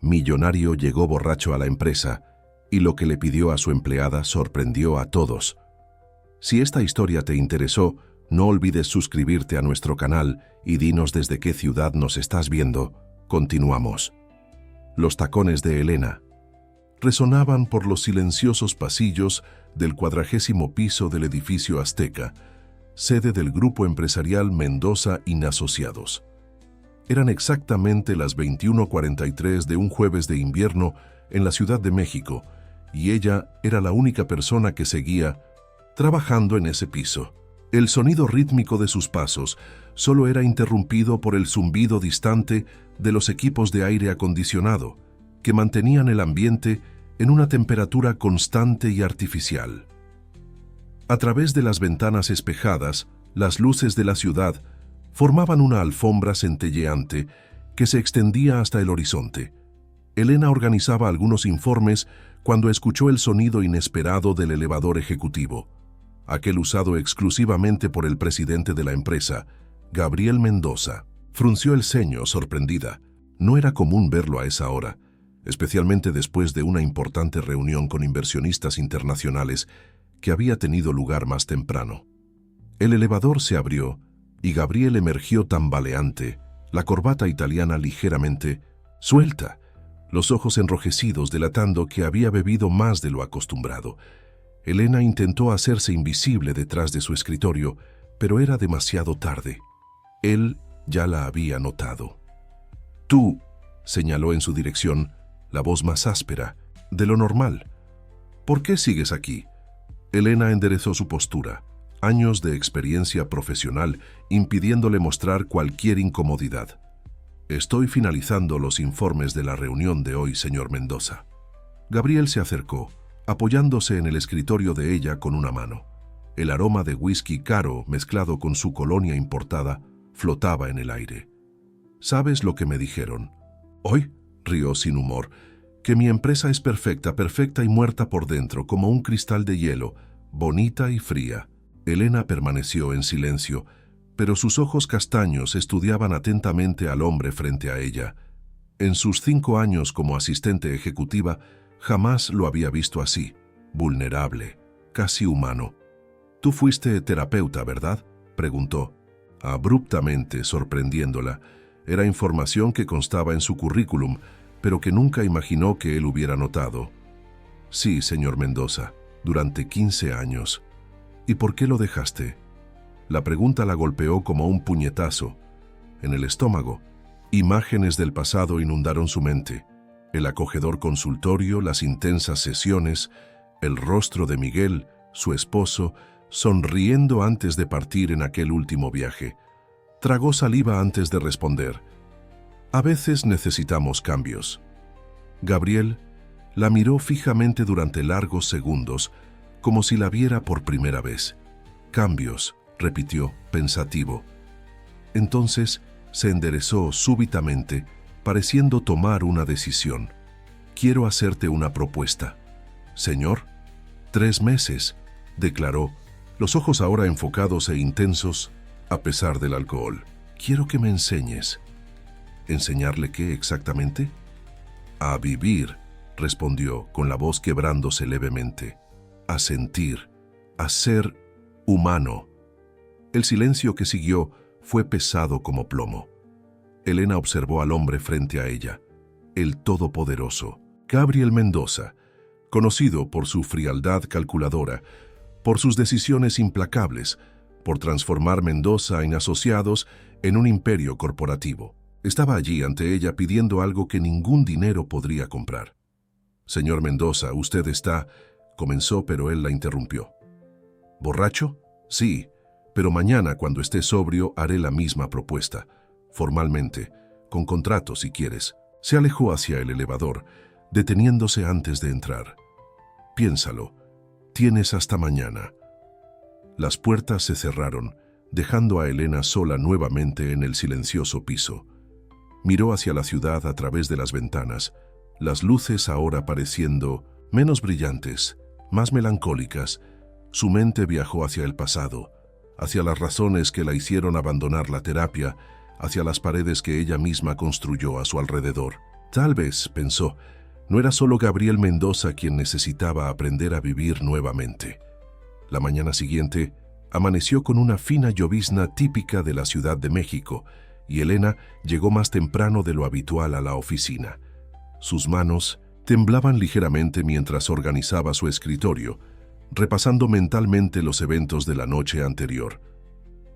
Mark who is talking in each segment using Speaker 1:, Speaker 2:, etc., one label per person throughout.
Speaker 1: Millonario llegó borracho a la empresa y lo que le pidió a su empleada sorprendió a todos. Si esta historia te interesó, no olvides suscribirte a nuestro canal y dinos desde qué ciudad nos estás viendo. Continuamos. Los tacones de Elena resonaban por los silenciosos pasillos del 40º piso del edificio Azteca, sede del grupo empresarial Mendoza y Asociados. Eran exactamente las 21:43 de un jueves de invierno en la Ciudad de México, y ella era la única persona que seguía trabajando en ese piso. El sonido rítmico de sus pasos solo era interrumpido por el zumbido distante de los equipos de aire acondicionado, que mantenían el ambiente en una temperatura constante y artificial. A través de las ventanas espejadas, las luces de la ciudad formaban una alfombra centelleante que se extendía hasta el horizonte. Elena organizaba algunos informes cuando escuchó el sonido inesperado del elevador ejecutivo, aquel usado exclusivamente por el presidente de la empresa, Gabriel Mendoza. Frunció el ceño, sorprendida. No era común verlo a esa hora, especialmente después de una importante reunión con inversionistas internacionales que había tenido lugar más temprano. El elevador se abrió y Gabriel emergió tambaleante, la corbata italiana ligeramente suelta, los ojos enrojecidos delatando que había bebido más de lo acostumbrado. Elena intentó hacerse invisible detrás de su escritorio, pero era demasiado tarde. Él ya la había notado. «Tú», señaló en su dirección, la voz más áspera de lo normal. «¿Por qué sigues aquí?» Elena enderezó su postura, años de experiencia profesional impidiéndole mostrar cualquier incomodidad. «Estoy finalizando los informes de la reunión de hoy, señor Mendoza». Gabriel se acercó, apoyándose en el escritorio de ella con una mano. El aroma de whisky caro mezclado con su colonia importada flotaba en el aire. «¿Sabes lo que me dijeron?» «¿Hoy?», rió sin humor. «Que mi empresa es perfecta, perfecta y muerta por dentro, como un cristal de hielo, bonita y fría». Elena permaneció en silencio, pero sus ojos castaños estudiaban atentamente al hombre frente a ella. En sus 5 años como asistente ejecutiva, jamás lo había visto así, vulnerable, casi humano. «Tú fuiste terapeuta, ¿verdad?», preguntó, abruptamente, sorprendiéndola. Era información que constaba en su currículum, pero que nunca imaginó que él hubiera notado. «Sí, señor Mendoza, durante 15 años». «¿Y por qué lo dejaste?». La pregunta la golpeó como un puñetazo. En el estómago, imágenes del pasado inundaron su mente. El acogedor consultorio, las intensas sesiones, el rostro de Miguel, su esposo, sonriendo antes de partir en aquel último viaje. Tragó saliva antes de responder. «A veces necesitamos cambios». Gabriel la miró fijamente durante largos segundos, como si la viera por primera vez. «Cambios», repitió, pensativo. Entonces se enderezó súbitamente, pareciendo tomar una decisión. «Quiero hacerte una propuesta». «Señor». «3 meses», declaró, los ojos ahora enfocados e intensos, a pesar del alcohol. «Quiero que me enseñes». «¿Enseñarle qué exactamente?». «A vivir», respondió, con la voz quebrándose levemente. «A sentir, a ser humano». El silencio que siguió fue pesado como plomo. Elena observó al hombre frente a ella, el todopoderoso, Gabriel Mendoza, conocido por su frialdad calculadora, por sus decisiones implacables, por transformar Mendoza en Asociados en un imperio corporativo. Estaba allí ante ella pidiendo algo que ningún dinero podría comprar. «Señor Mendoza, usted está…», comenzó, pero él la interrumpió. «¿Borracho? Sí, pero mañana, cuando esté sobrio, haré la misma propuesta, formalmente, con contrato si quieres». Se alejó hacia el elevador, deteniéndose antes de entrar. «Piénsalo, tienes hasta mañana». Las puertas se cerraron, dejando a Elena sola nuevamente en el silencioso piso. Miró hacia la ciudad a través de las ventanas, las luces ahora pareciendo menos brillantes, más melancólicas. Su mente viajó hacia el pasado, hacia las razones que la hicieron abandonar la terapia, hacia las paredes que ella misma construyó a su alrededor. Tal vez, pensó, no era solo Gabriel Mendoza quien necesitaba aprender a vivir nuevamente. La mañana siguiente, amaneció con una fina llovizna típica de la Ciudad de México, y Elena llegó más temprano de lo habitual a la oficina. Sus manos temblaban ligeramente mientras organizaba su escritorio, repasando mentalmente los eventos de la noche anterior.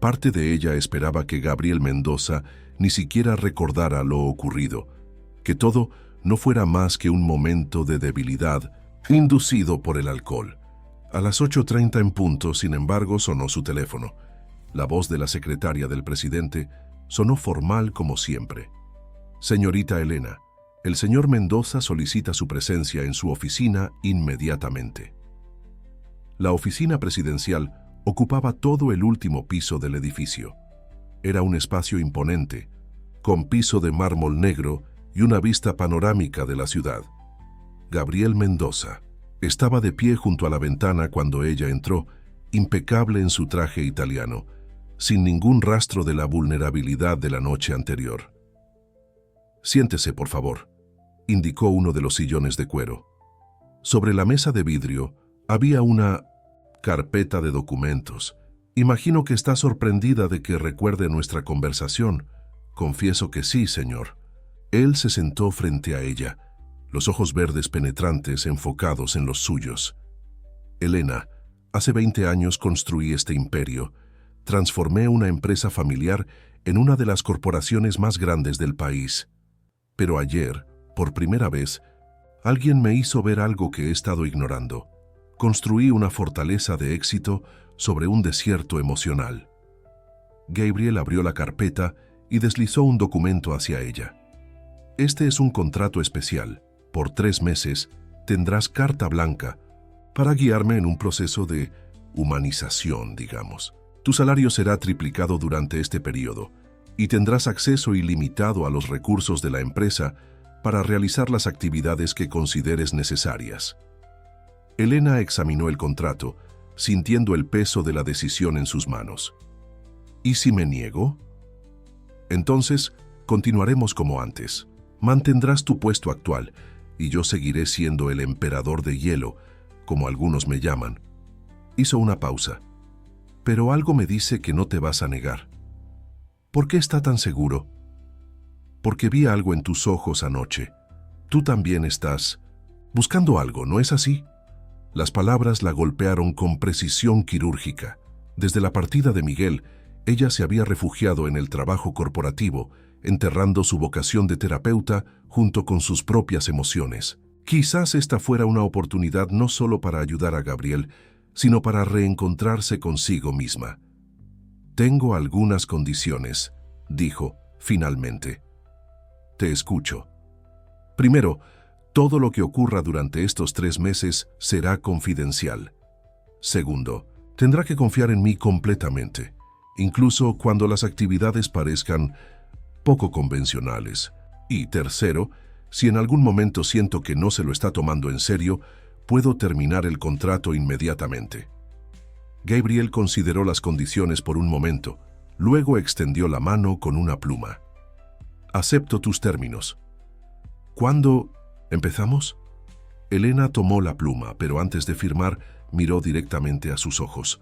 Speaker 1: Parte de ella esperaba que Gabriel Mendoza ni siquiera recordara lo ocurrido, que todo no fuera más que un momento de debilidad inducido por el alcohol. A las 8:30 en punto, sin embargo, sonó su teléfono. La voz de la secretaria del presidente sonó formal como siempre. «Señorita Elena, el señor Mendoza solicita su presencia en su oficina inmediatamente». La oficina presidencial ocupaba todo el último piso del edificio. Era un espacio imponente, con piso de mármol negro y una vista panorámica de la ciudad. Gabriel Mendoza estaba de pie junto a la ventana cuando ella entró, impecable en su traje italiano, sin ningún rastro de la vulnerabilidad de la noche anterior. «Siéntese, por favor», indicó uno de los sillones de cuero. Sobre la mesa de vidrio había una carpeta de documentos. «Imagino que está sorprendida de que recuerde nuestra conversación». «Confieso que sí, señor». Él se sentó frente a ella, los ojos verdes penetrantes enfocados en los suyos. «Elena, hace 20 años construí este imperio. Transformé una empresa familiar en una de las corporaciones más grandes del país. Pero ayer, por primera vez, alguien me hizo ver algo que he estado ignorando. Construí una fortaleza de éxito sobre un desierto emocional». Gabriel abrió la carpeta y deslizó un documento hacia ella. «Este es un contrato especial. Por 3 meses tendrás carta blanca para guiarme en un proceso de humanización, digamos. Tu salario será triplicado durante este periodo y tendrás acceso ilimitado a los recursos de la empresa para realizar las actividades que consideres necesarias». Elena examinó el contrato, sintiendo el peso de la decisión en sus manos. «¿Y si me niego?» «Entonces, continuaremos como antes. Mantendrás tu puesto actual y yo seguiré siendo el emperador de hielo, como algunos me llaman». Hizo una pausa. «Pero algo me dice que no te vas a negar». «¿Por qué está tan seguro?» «Porque vi algo en tus ojos anoche. Tú también estás buscando algo, ¿no es así?» Las palabras la golpearon con precisión quirúrgica. Desde la partida de Miguel, ella se había refugiado en el trabajo corporativo, enterrando su vocación de terapeuta junto con sus propias emociones. Quizás esta fuera una oportunidad no solo para ayudar a Gabriel, sino para reencontrarse consigo misma. «Tengo algunas condiciones», dijo, finalmente. «Te escucho. Primero, todo lo que ocurra durante estos 3 meses será confidencial. Segundo, tendrá que confiar en mí completamente, incluso cuando las actividades parezcan poco convencionales. Y tercero, si en algún momento siento que no se lo está tomando en serio, puedo terminar el contrato inmediatamente». Gabriel consideró las condiciones por un momento, luego extendió la mano con una pluma. «Acepto tus términos. ¿Cuándo empezamos?» Elena tomó la pluma, pero antes de firmar, miró directamente a sus ojos.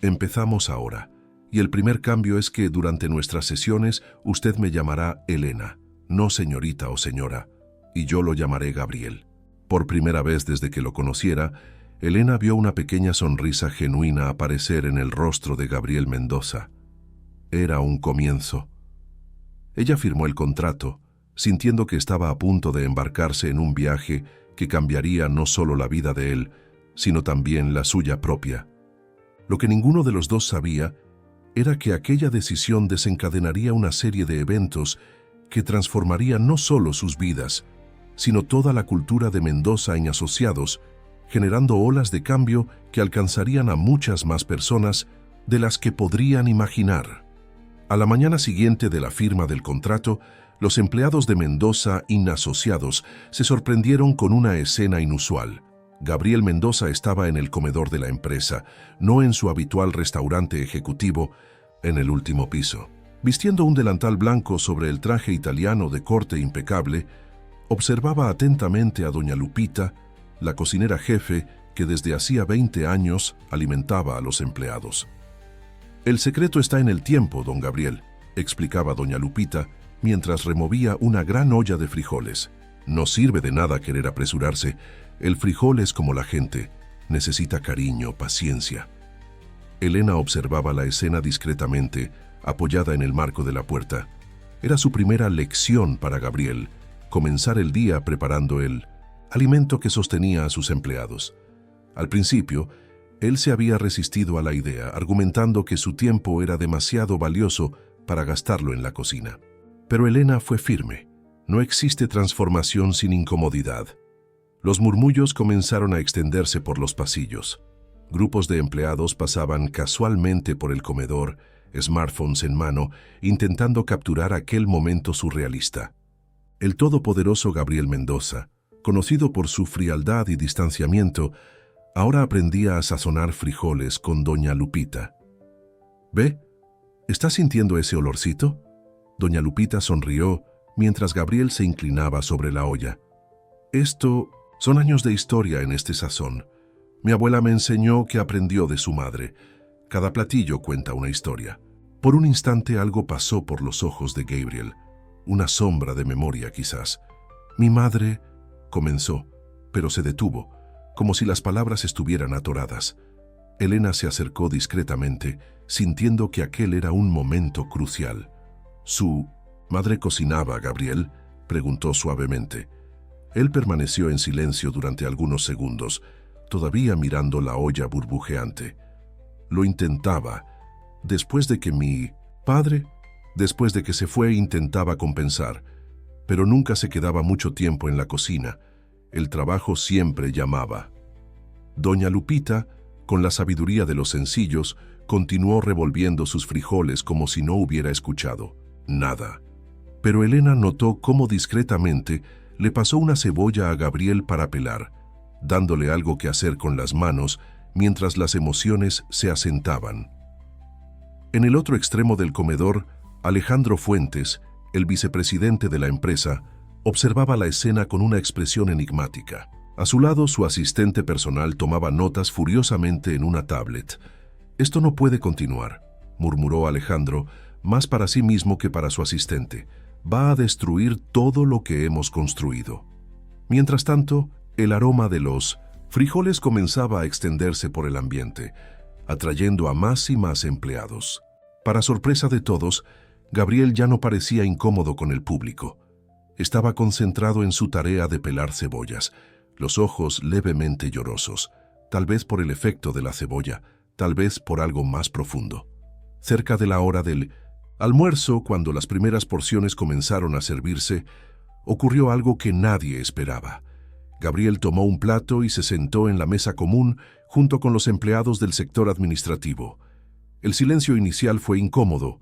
Speaker 1: «Empezamos ahora. Y el primer cambio es que durante nuestras sesiones usted me llamará Elena, no señorita o señora, y yo lo llamaré Gabriel». Por primera vez desde que lo conociera, Elena vio una pequeña sonrisa genuina aparecer en el rostro de Gabriel Mendoza. Era un comienzo. Ella firmó el contrato, sintiendo que estaba a punto de embarcarse en un viaje que cambiaría no solo la vida de él, sino también la suya propia. Lo que ninguno de los dos sabía era que aquella decisión desencadenaría una serie de eventos que transformarían no solo sus vidas, sino toda la cultura de Mendoza y asociados, generando olas de cambio que alcanzarían a muchas más personas de las que podrían imaginar. A la mañana siguiente de la firma del contrato, los empleados de Mendoza y asociados se sorprendieron con una escena inusual. Gabriel Mendoza estaba en el comedor de la empresa, no en su habitual restaurante ejecutivo, en el último piso. Vistiendo un delantal blanco sobre el traje italiano de corte impecable, Observaba atentamente a doña Lupita, la cocinera jefe que desde hacía 20 años alimentaba a los empleados. «El secreto está en el tiempo, don Gabriel», explicaba doña Lupita mientras removía una gran olla de frijoles. «No sirve de nada querer apresurarse. El frijol es como la gente. Necesita cariño, paciencia». Elena observaba la escena discretamente, apoyada en el marco de la puerta. Era su primera lección para Gabriel, comenzar el día preparando el alimento que sostenía a sus empleados. Al principio, él se había resistido a la idea, argumentando que su tiempo era demasiado valioso para gastarlo en la cocina. Pero Elena fue firme. No existe transformación sin incomodidad. Los murmullos comenzaron a extenderse por los pasillos. Grupos de empleados pasaban casualmente por el comedor, smartphones en mano, intentando capturar aquel momento surrealista. El todopoderoso Gabriel Mendoza, conocido por su frialdad y distanciamiento, ahora aprendía a sazonar frijoles con doña Lupita. «¿Ve? ¿Estás sintiendo ese olorcito?». Doña Lupita sonrió mientras Gabriel se inclinaba sobre la olla. «Esto son años de historia en este sazón. Mi abuela me enseñó que aprendió de su madre. Cada platillo cuenta una historia». Por un instante algo pasó por los ojos de Gabriel, una sombra de memoria quizás. «Mi madre», comenzó, pero se detuvo, como si las palabras estuvieran atoradas. Elena se acercó discretamente, sintiendo que aquel era un momento crucial. «¿Su madre cocinaba, Gabriel?», preguntó suavemente. Él permaneció en silencio durante algunos segundos, todavía mirando la olla burbujeante. «Lo intentaba. Después de que mi padre, después de que se fue, intentaba compensar, pero nunca se quedaba mucho tiempo en la cocina. El trabajo siempre llamaba». Doña Lupita, con la sabiduría de los sencillos, continuó revolviendo sus frijoles como si no hubiera escuchado nada. Pero Elena notó cómo discretamente le pasó una cebolla a Gabriel para pelar, dándole algo que hacer con las manos mientras las emociones se asentaban. En el otro extremo del comedor, Alejandro Fuentes, el vicepresidente de la empresa, observaba la escena con una expresión enigmática. A su lado, su asistente personal tomaba notas furiosamente en una tablet. «Esto no puede continuar», murmuró Alejandro, más para sí mismo que para su asistente. «Va a destruir todo lo que hemos construido». Mientras tanto, el aroma de los frijoles comenzaba a extenderse por el ambiente, atrayendo a más y más empleados. Para sorpresa de todos, Gabriel ya no parecía incómodo con el público. Estaba concentrado en su tarea de pelar cebollas, los ojos levemente llorosos, tal vez por el efecto de la cebolla, tal vez por algo más profundo. Cerca de la hora del almuerzo, cuando las primeras porciones comenzaron a servirse, ocurrió algo que nadie esperaba. Gabriel tomó un plato y se sentó en la mesa común junto con los empleados del sector administrativo. El silencio inicial fue incómodo,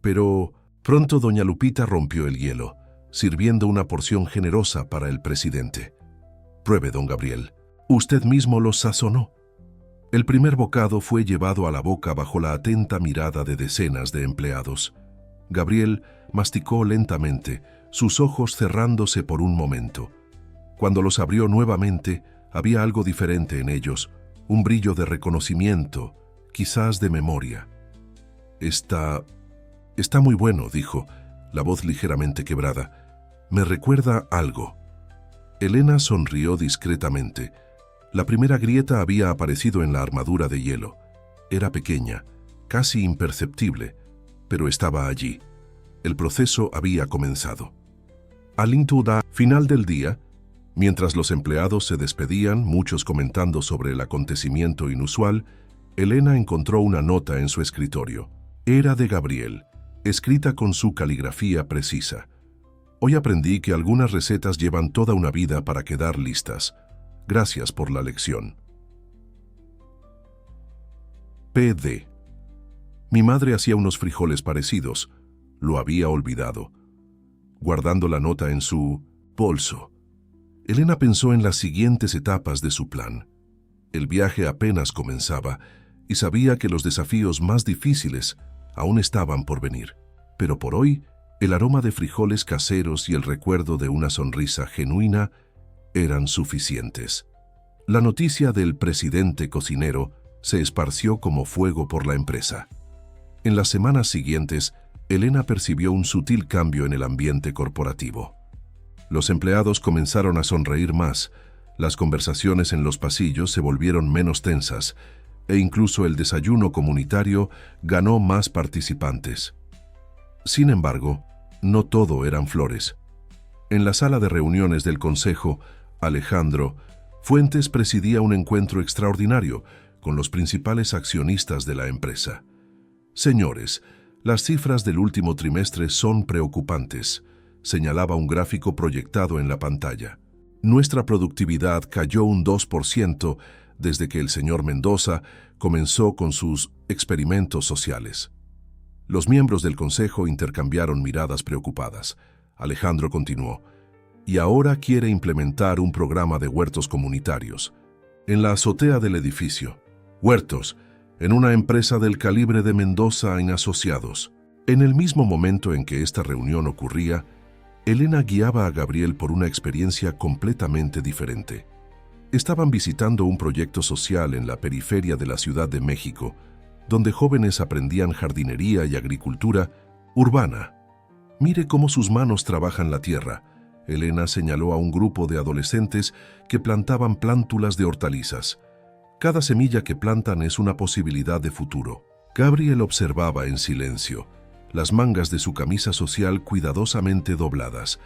Speaker 1: pero pronto doña Lupita rompió el hielo, sirviendo una porción generosa para el presidente. «Pruebe, don Gabriel. Usted mismo lo sazonó». El primer bocado fue llevado a la boca bajo la atenta mirada de decenas de empleados. Gabriel masticó lentamente, sus ojos cerrándose por un momento. Cuando los abrió nuevamente, había algo diferente en ellos, un brillo de reconocimiento, quizás de memoria. Está muy bueno», dijo, la voz ligeramente quebrada. «Me recuerda algo». Elena sonrió discretamente. La primera grieta había aparecido en la armadura de hielo. Era pequeña, casi imperceptible, pero estaba allí. El proceso había comenzado. Al final del día, mientras los empleados se despedían, muchos comentando sobre el acontecimiento inusual, Elena encontró una nota en su escritorio. Era de Gabriel, escrita con su caligrafía precisa. «Hoy aprendí que algunas recetas llevan toda una vida para quedar listas. Gracias por la lección. PD. Mi madre hacía unos frijoles parecidos. Lo había olvidado». Guardando la nota en su bolso, Elena pensó en las siguientes etapas de su plan. El viaje apenas comenzaba y sabía que los desafíos más difíciles aún estaban por venir. Pero por hoy, El aroma de frijoles caseros y el recuerdo de una sonrisa genuina eran suficientes. La noticia del presidente cocinero se esparció como fuego por la empresa. En las semanas siguientes, Elena percibió un sutil cambio en el ambiente corporativo. Los empleados comenzaron a sonreír más, las conversaciones en los pasillos se volvieron menos tensas, e incluso el desayuno comunitario ganó más participantes. Sin embargo, no todo eran flores. En la sala de reuniones del consejo, Alejandro Fuentes presidía un encuentro extraordinario con los principales accionistas de la empresa. Señores, las cifras del último trimestre son preocupantes, señalaba un gráfico proyectado en la pantalla. Nuestra productividad cayó un 2% desde que el señor Mendoza comenzó con sus experimentos sociales. Los miembros del consejo intercambiaron miradas preocupadas. Alejandro continuó, y ahora quiere implementar un programa de huertos comunitarios. En la azotea del edificio. Huertos, en una empresa del calibre de Mendoza y Asociados. En el mismo momento en que esta reunión ocurría, Elena guiaba a Gabriel por una experiencia completamente diferente. Estaban visitando un proyecto social en la periferia de la Ciudad de México, donde jóvenes aprendían jardinería y agricultura urbana. Mire cómo sus manos trabajan la tierra. Elena señaló a un grupo de adolescentes que plantaban plántulas de hortalizas. Cada semilla que plantan es una posibilidad de futuro. Gabriel observaba en silencio, las mangas de su camisa social cuidadosamente dobladas.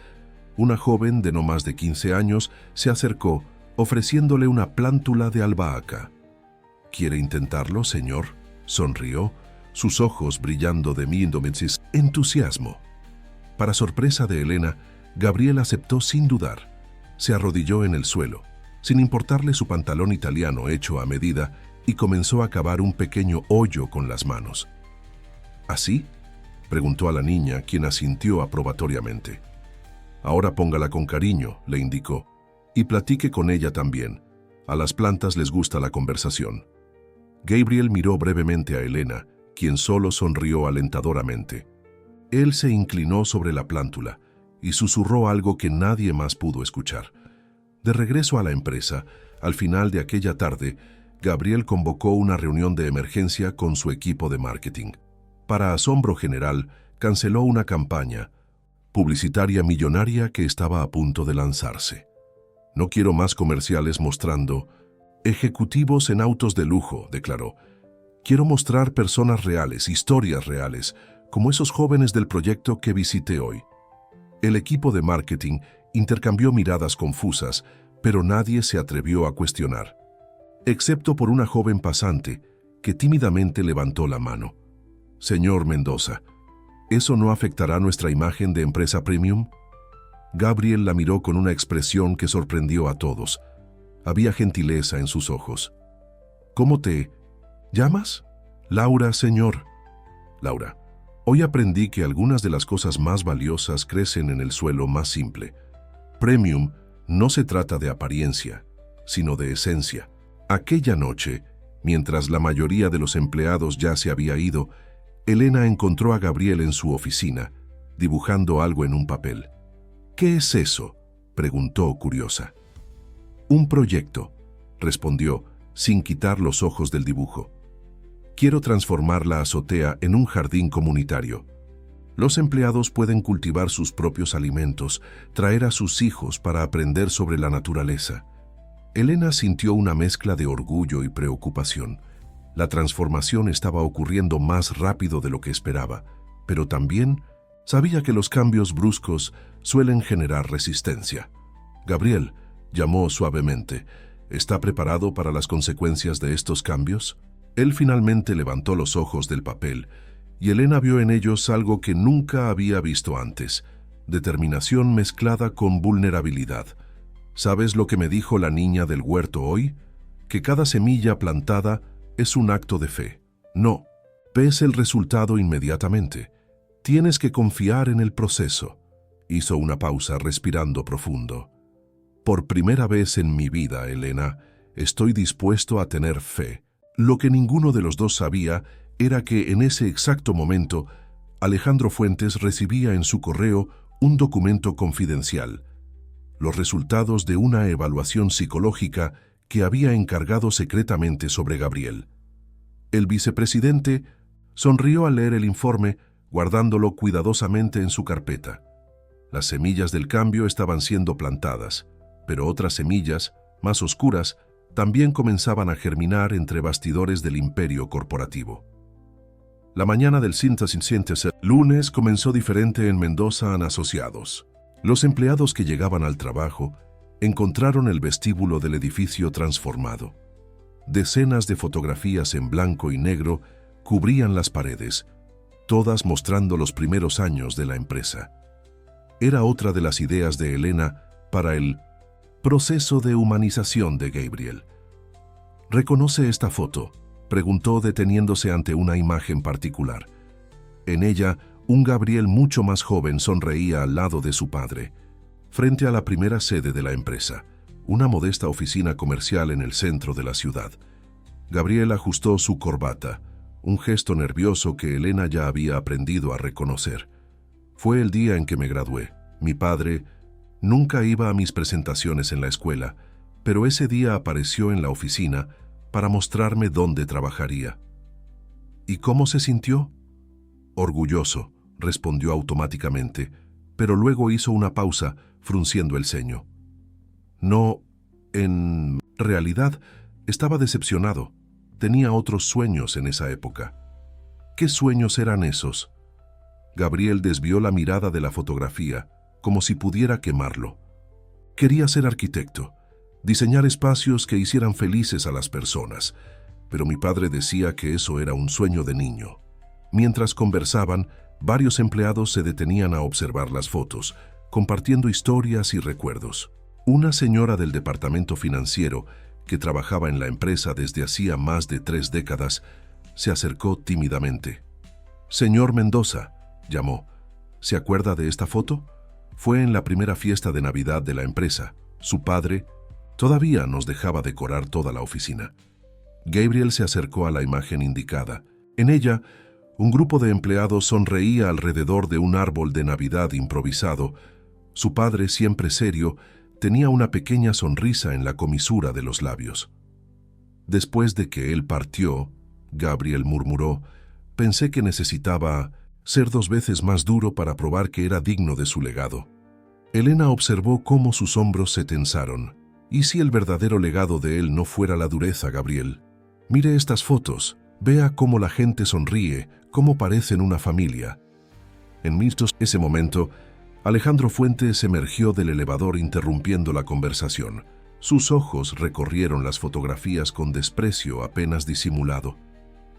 Speaker 1: Una joven de no más de 15 años se acercó, ofreciéndole una plántula de albahaca. ¿Quiere intentarlo, señor?, sonrió, sus ojos brillando de entusiasmo. Para sorpresa de Elena, Gabriel aceptó sin dudar. Se arrodilló en el suelo, sin importarle su pantalón italiano hecho a medida, y comenzó a cavar un pequeño hoyo con las manos. ¿Así?, preguntó a la niña, quien asintió aprobatoriamente. Ahora póngala con cariño, le indicó, y platique con ella también. A las plantas les gusta la conversación. Gabriel miró brevemente a Elena, quien solo sonrió alentadoramente. Él se inclinó sobre la plántula y susurró algo que nadie más pudo escuchar. De regreso a la empresa, al final de aquella tarde, Gabriel convocó una reunión de emergencia con su equipo de marketing. Para asombro general, canceló una campaña publicitaria millonaria que estaba a punto de lanzarse. No quiero más comerciales mostrando ejecutivos en autos de lujo, declaró. Quiero mostrar personas reales, historias reales, como esos jóvenes del proyecto que visité hoy. El equipo de marketing intercambió miradas confusas, pero nadie se atrevió a cuestionar, excepto por una joven pasante que tímidamente levantó la mano. Señor Mendoza, ¿eso no afectará nuestra imagen de empresa premium? Gabriel la miró con una expresión que sorprendió a todos. Había gentileza en sus ojos. ¿Cómo te llamas? Laura, señor. Laura, hoy aprendí que algunas de las cosas más valiosas crecen en el suelo más simple. Premium no se trata de apariencia, sino de esencia. Aquella noche, mientras la mayoría de los empleados ya se había ido, Elena encontró a Gabriel en su oficina, dibujando algo en un papel. ¿Qué es eso?, preguntó curiosa. Un proyecto, respondió, sin quitar los ojos del dibujo. Quiero transformar la azotea en un jardín comunitario. Los empleados pueden cultivar sus propios alimentos, traer a sus hijos para aprender sobre la naturaleza. Elena sintió una mezcla de orgullo y preocupación. La transformación estaba ocurriendo más rápido de lo que esperaba, pero también sabía que los cambios bruscos suelen generar resistencia. Gabriel, llamó suavemente, ¿está preparado para las consecuencias de estos cambios? Él finalmente levantó los ojos del papel, y Elena vio en ellos algo que nunca había visto antes, determinación mezclada con vulnerabilidad. ¿Sabes lo que me dijo la niña del huerto hoy? Que cada semilla plantada es un acto de fe. No, ves el resultado inmediatamente. Tienes que confiar en el proceso. Hizo una pausa respirando profundo. Por primera vez en mi vida, Elena, estoy dispuesto a tener fe. Lo que ninguno de los dos sabía era que en ese exacto momento Alejandro Fuentes recibía en su correo un documento confidencial, los resultados de una evaluación psicológica que había encargado secretamente sobre Gabriel. El vicepresidente sonrió al leer el informe, guardándolo cuidadosamente en su carpeta. Las semillas del cambio estaban siendo plantadas, pero otras semillas, más oscuras, también comenzaban a germinar entre bastidores del imperio corporativo. La mañana del lunes comenzó diferente en Mendoza Asociados. Los empleados que llegaban al trabajo encontraron el vestíbulo del edificio transformado. Decenas de fotografías en blanco y negro cubrían las paredes, todas mostrando los primeros años de la empresa. Era otra de las ideas de Elena para el proceso de humanización de Gabriel. ¿Reconoce esta foto?, preguntó deteniéndose ante una imagen particular. En ella, un Gabriel mucho más joven sonreía al lado de su padre, frente a la primera sede de la empresa, una modesta oficina comercial en el centro de la ciudad. Gabriel ajustó su corbata, un gesto nervioso que Elena ya había aprendido a reconocer. Fue el día en que me gradué. Mi padre nunca iba a mis presentaciones en la escuela, pero ese día apareció en la oficina para mostrarme dónde trabajaría. ¿Y cómo se sintió? Orgulloso, respondió automáticamente, pero luego hizo una pausa, frunciendo el ceño. No, en realidad, estaba decepcionado. Tenía otros sueños en esa época. ¿Qué sueños eran esos? Gabriel desvió la mirada de la fotografía, como si pudiera quemarlo. Quería ser arquitecto, diseñar espacios que hicieran felices a las personas, pero mi padre decía que eso era un sueño de niño. Mientras conversaban, varios empleados se detenían a observar las fotos, compartiendo historias y recuerdos. Una señora del departamento financiero, que trabajaba en la empresa desde hacía más de 3 décadas, se acercó tímidamente. «Señor Mendoza», llamó, «¿se acuerda de esta foto? Fue en la primera fiesta de Navidad de la empresa. Su padre todavía nos dejaba decorar toda la oficina». Gabriel se acercó a la imagen indicada. En ella, un grupo de empleados sonreía alrededor de un árbol de Navidad improvisado. Su padre, siempre serio, tenía una pequeña sonrisa en la comisura de los labios. Después de que él partió, Gabriel murmuró, «Pensé que necesitaba ser 2 veces más duro para probar que era digno de su legado». Elena observó cómo sus hombros se tensaron. ¿Y si el verdadero legado de él no fuera la dureza, Gabriel? Mire estas fotos, vea cómo la gente sonríe, cómo parecen una familia. En ese momento, Alejandro Fuentes emergió del elevador interrumpiendo la conversación. Sus ojos recorrieron las fotografías con desprecio apenas disimulado.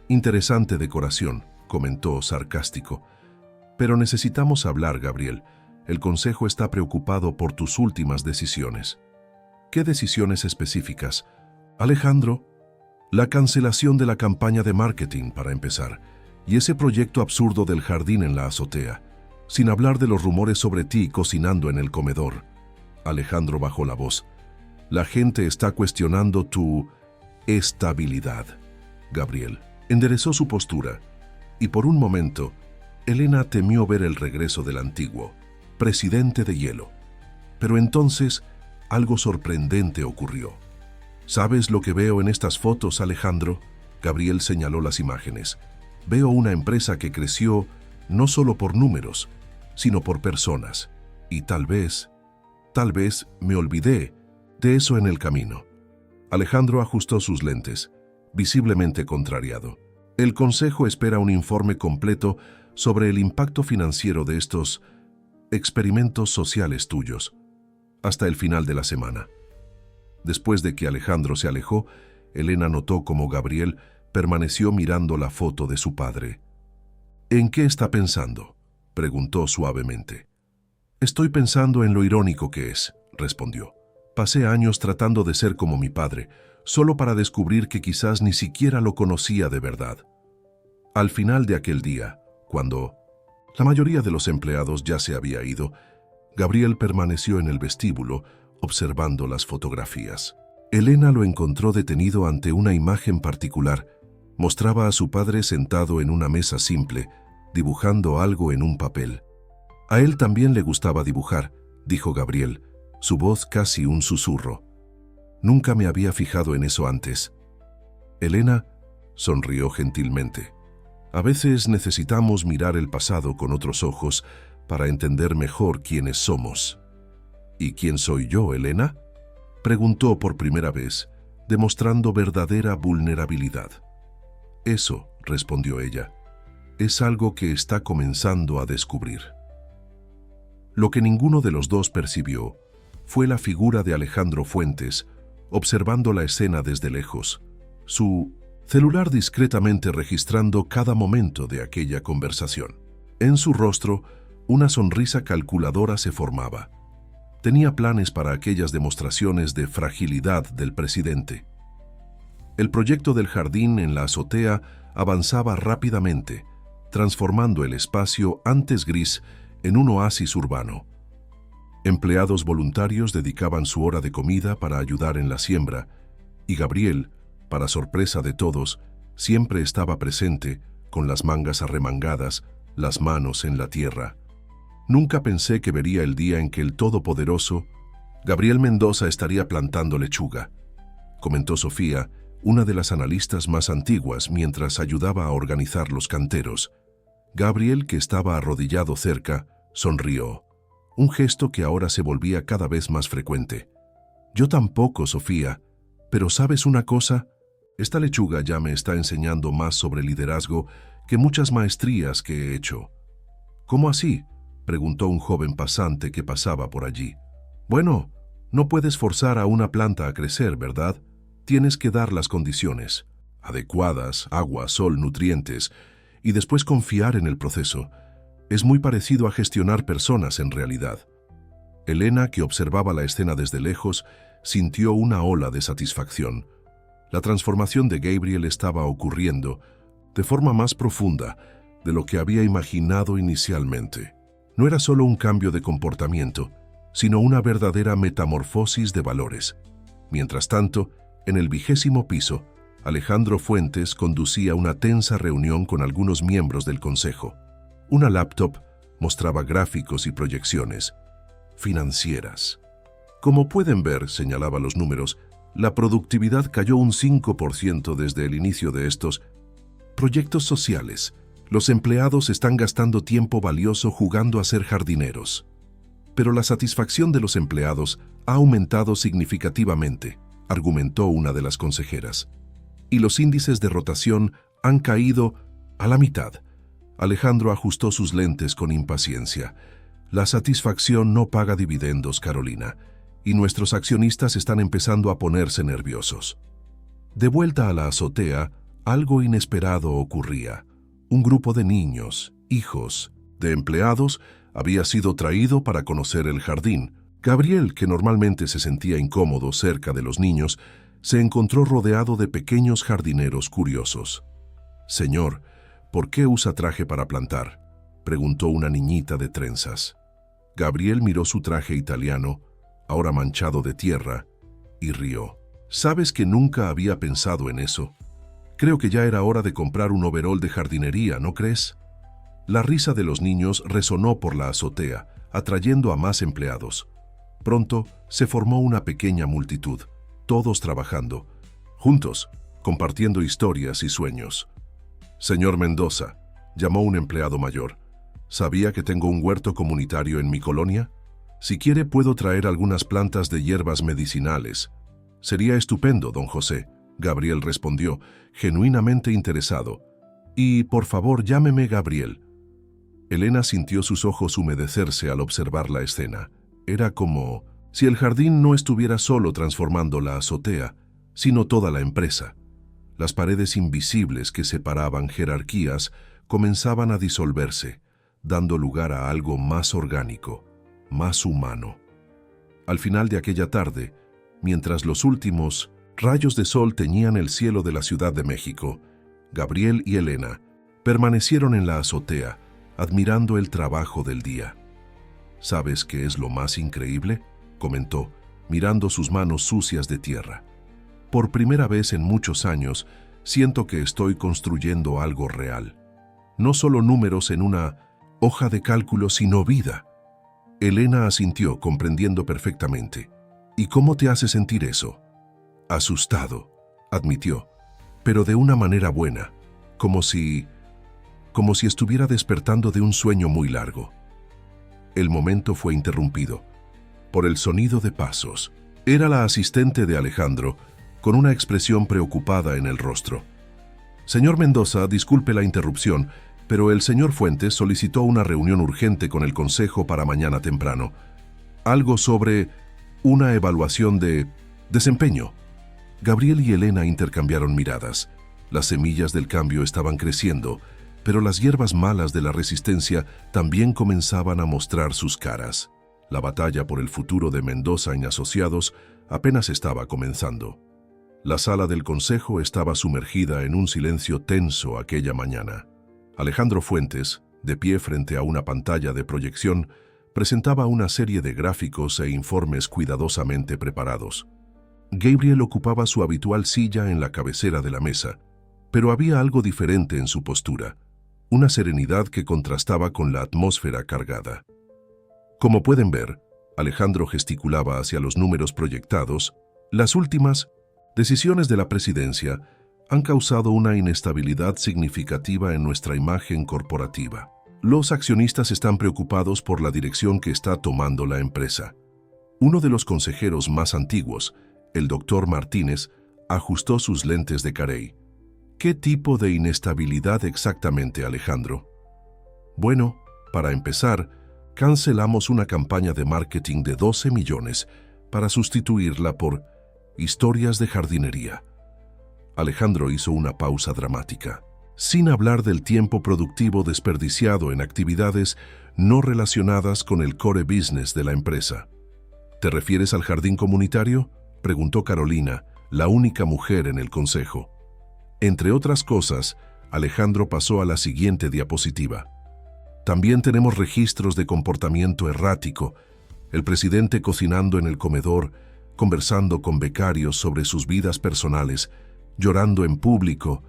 Speaker 1: «Interesante decoración», comentó sarcástico. «Pero necesitamos hablar, Gabriel. El consejo está preocupado por tus últimas decisiones». «¿Qué decisiones específicas?» «Alejandro, la cancelación de la campaña de marketing, para empezar, y ese proyecto absurdo del jardín en la azotea, sin hablar de los rumores sobre ti cocinando en el comedor». Alejandro bajó la voz. «La gente está cuestionando tu estabilidad». Gabriel enderezó su postura, y por un momento, Elena temió ver el regreso del antiguo presidente de hielo. Pero entonces, algo sorprendente ocurrió. «¿Sabes lo que veo en estas fotos, Alejandro?», Gabriel señaló las imágenes. «Veo una empresa que creció no solo por números, sino por personas. Y tal vez me olvidé de eso en el camino». Alejandro ajustó sus lentes, visiblemente contrariado. «El consejo espera un informe completo sobre el impacto financiero de estos experimentos sociales tuyos, hasta el final de la semana». Después de que Alejandro se alejó, Elena notó cómo Gabriel permaneció mirando la foto de su padre. «¿En qué está pensando?», preguntó suavemente. «Estoy pensando en lo irónico que es», respondió. «Pasé años tratando de ser como mi padre, solo para descubrir que quizás ni siquiera lo conocía de verdad». Al final de aquel día, cuando la mayoría de los empleados ya se había ido, Gabriel permaneció en el vestíbulo observando las fotografías. Elena lo encontró detenido ante una imagen particular. Mostraba a su padre sentado en una mesa simple, dibujando algo en un papel. A él también le gustaba dibujar, dijo Gabriel, su voz casi un susurro. Nunca me había fijado en eso antes. Elena sonrió gentilmente. A veces necesitamos mirar el pasado con otros ojos para entender mejor quiénes somos. ¿Y quién soy yo, Elena?, preguntó por primera vez, demostrando verdadera vulnerabilidad. Eso, respondió ella, es algo que está comenzando a descubrir. Lo que ninguno de los dos percibió fue la figura de Alejandro Fuentes, observando la escena desde lejos, su celular discretamente registrando cada momento de aquella conversación. En su rostro, una sonrisa calculadora se formaba. Tenía planes para aquellas demostraciones de fragilidad del presidente. El proyecto del jardín en la azotea avanzaba rápidamente, transformando el espacio antes gris en un oasis urbano. Empleados voluntarios dedicaban su hora de comida para ayudar en la siembra, y Gabriel, para sorpresa de todos, siempre estaba presente, con las mangas arremangadas, las manos en la tierra. Nunca pensé que vería el día en que el todopoderoso Gabriel Mendoza estaría plantando lechuga, comentó Sofía, una de las analistas más antiguas, mientras ayudaba a organizar los canteros. Gabriel, que estaba arrodillado cerca, sonrió, un gesto que ahora se volvía cada vez más frecuente. Yo tampoco, Sofía, pero ¿sabes una cosa? Esta lechuga ya me está enseñando más sobre liderazgo que muchas maestrías que he hecho. ¿Cómo así?, preguntó un joven pasante que pasaba por allí. Bueno, no puedes forzar a una planta a crecer, ¿verdad? Tienes que dar las condiciones adecuadas, agua, sol, nutrientes, y después confiar en el proceso. Es muy parecido a gestionar personas en realidad. Elena, que observaba la escena desde lejos, sintió una ola de satisfacción. La transformación de Gabriel estaba ocurriendo de forma más profunda de lo que había imaginado inicialmente. No era solo un cambio de comportamiento, sino una verdadera metamorfosis de valores. Mientras tanto, en el 20º piso, Alejandro Fuentes conducía una tensa reunión con algunos miembros del consejo. Una laptop mostraba gráficos y proyecciones financieras. Como pueden ver, señalaba los números, la productividad cayó un 5% desde el inicio de estos proyectos sociales. Los empleados están gastando tiempo valioso jugando a ser jardineros. Pero la satisfacción de los empleados ha aumentado significativamente, argumentó una de las consejeras. Y los índices de rotación han caído a la mitad. Alejandro ajustó sus lentes con impaciencia. La satisfacción no paga dividendos, Carolina, y nuestros accionistas están empezando a ponerse nerviosos. De vuelta a la azotea, algo inesperado ocurría. Un grupo de niños, hijos de empleados, había sido traído para conocer el jardín. Gabriel, que normalmente se sentía incómodo cerca de los niños, se encontró rodeado de pequeños jardineros curiosos. «Señor, ¿por qué usa traje para plantar?», preguntó una niñita de trenzas. Gabriel miró su traje italiano, ahora manchado de tierra, y rió. «¿Sabes que nunca había pensado en eso? Creo que ya era hora de comprar un overol de jardinería, ¿no crees?». La risa de los niños resonó por la azotea, atrayendo a más empleados. Pronto se formó una pequeña multitud, todos trabajando, juntos, compartiendo historias y sueños. «Señor Mendoza», llamó un empleado mayor, «¿sabía que tengo un huerto comunitario en mi colonia? Si quiere puedo traer algunas plantas de hierbas medicinales». «Sería estupendo, don José», Gabriel respondió, genuinamente interesado. «Y, por favor, llámeme Gabriel». Elena sintió sus ojos humedecerse al observar la escena. Era como si el jardín no estuviera solo transformando la azotea, sino toda la empresa. Las paredes invisibles que separaban jerarquías comenzaban a disolverse, dando lugar a algo más orgánico, más humano. Al final de aquella tarde, mientras los últimos rayos de sol teñían el cielo de la Ciudad de México, Gabriel y Elena permanecieron en la azotea, admirando el trabajo del día. «¿Sabes qué es lo más increíble?», comentó, mirando sus manos sucias de tierra. «Por primera vez en muchos años, siento que estoy construyendo algo real. no solo números en una hoja de cálculo, sino vida. Elena asintió, comprendiendo perfectamente. ¿Y cómo te hace sentir eso? Asustado, admitió, pero de una manera buena, como si estuviera despertando de un sueño muy largo. El momento fue interrumpido por el sonido de pasos. Era la asistente de Alejandro, con una expresión preocupada en el rostro. Señor Mendoza, disculpe la interrupción, pero el señor Fuentes solicitó una reunión urgente con el consejo para mañana temprano. Algo sobre una evaluación de desempeño. Gabriel y Elena intercambiaron miradas. Las semillas del cambio estaban creciendo, pero las hierbas malas de la resistencia también comenzaban a mostrar sus caras. La batalla por el futuro de Mendoza y Asociados apenas estaba comenzando. La sala del consejo estaba sumergida en un silencio tenso aquella mañana. Alejandro Fuentes, de pie frente a una pantalla de proyección, presentaba una serie de gráficos e informes cuidadosamente preparados. Gabriel ocupaba su habitual silla en la cabecera de la mesa, pero había algo diferente en su postura, una serenidad que contrastaba con la atmósfera cargada. Como pueden ver, Alejandro gesticulaba hacia los números proyectados. Las últimas decisiones de la presidencia han causado una inestabilidad significativa en nuestra imagen corporativa. Los accionistas están preocupados por la dirección que está tomando la empresa. Uno de los consejeros más antiguos, el doctor Martínez, ajustó sus lentes de carey. ¿Qué tipo de inestabilidad exactamente, Alejandro? Bueno, para empezar, cancelamos una campaña de marketing de 12 millones para sustituirla por historias de jardinería. Alejandro hizo una pausa dramática, sin hablar del tiempo productivo desperdiciado en actividades no relacionadas con el core business de la empresa. ¿Te refieres al jardín comunitario?, preguntó Carolina, la única mujer en el consejo. Entre otras cosas, Alejandro pasó a la siguiente diapositiva. También tenemos registros de comportamiento errático, el presidente cocinando en el comedor, conversando con becarios sobre sus vidas personales, llorando en público.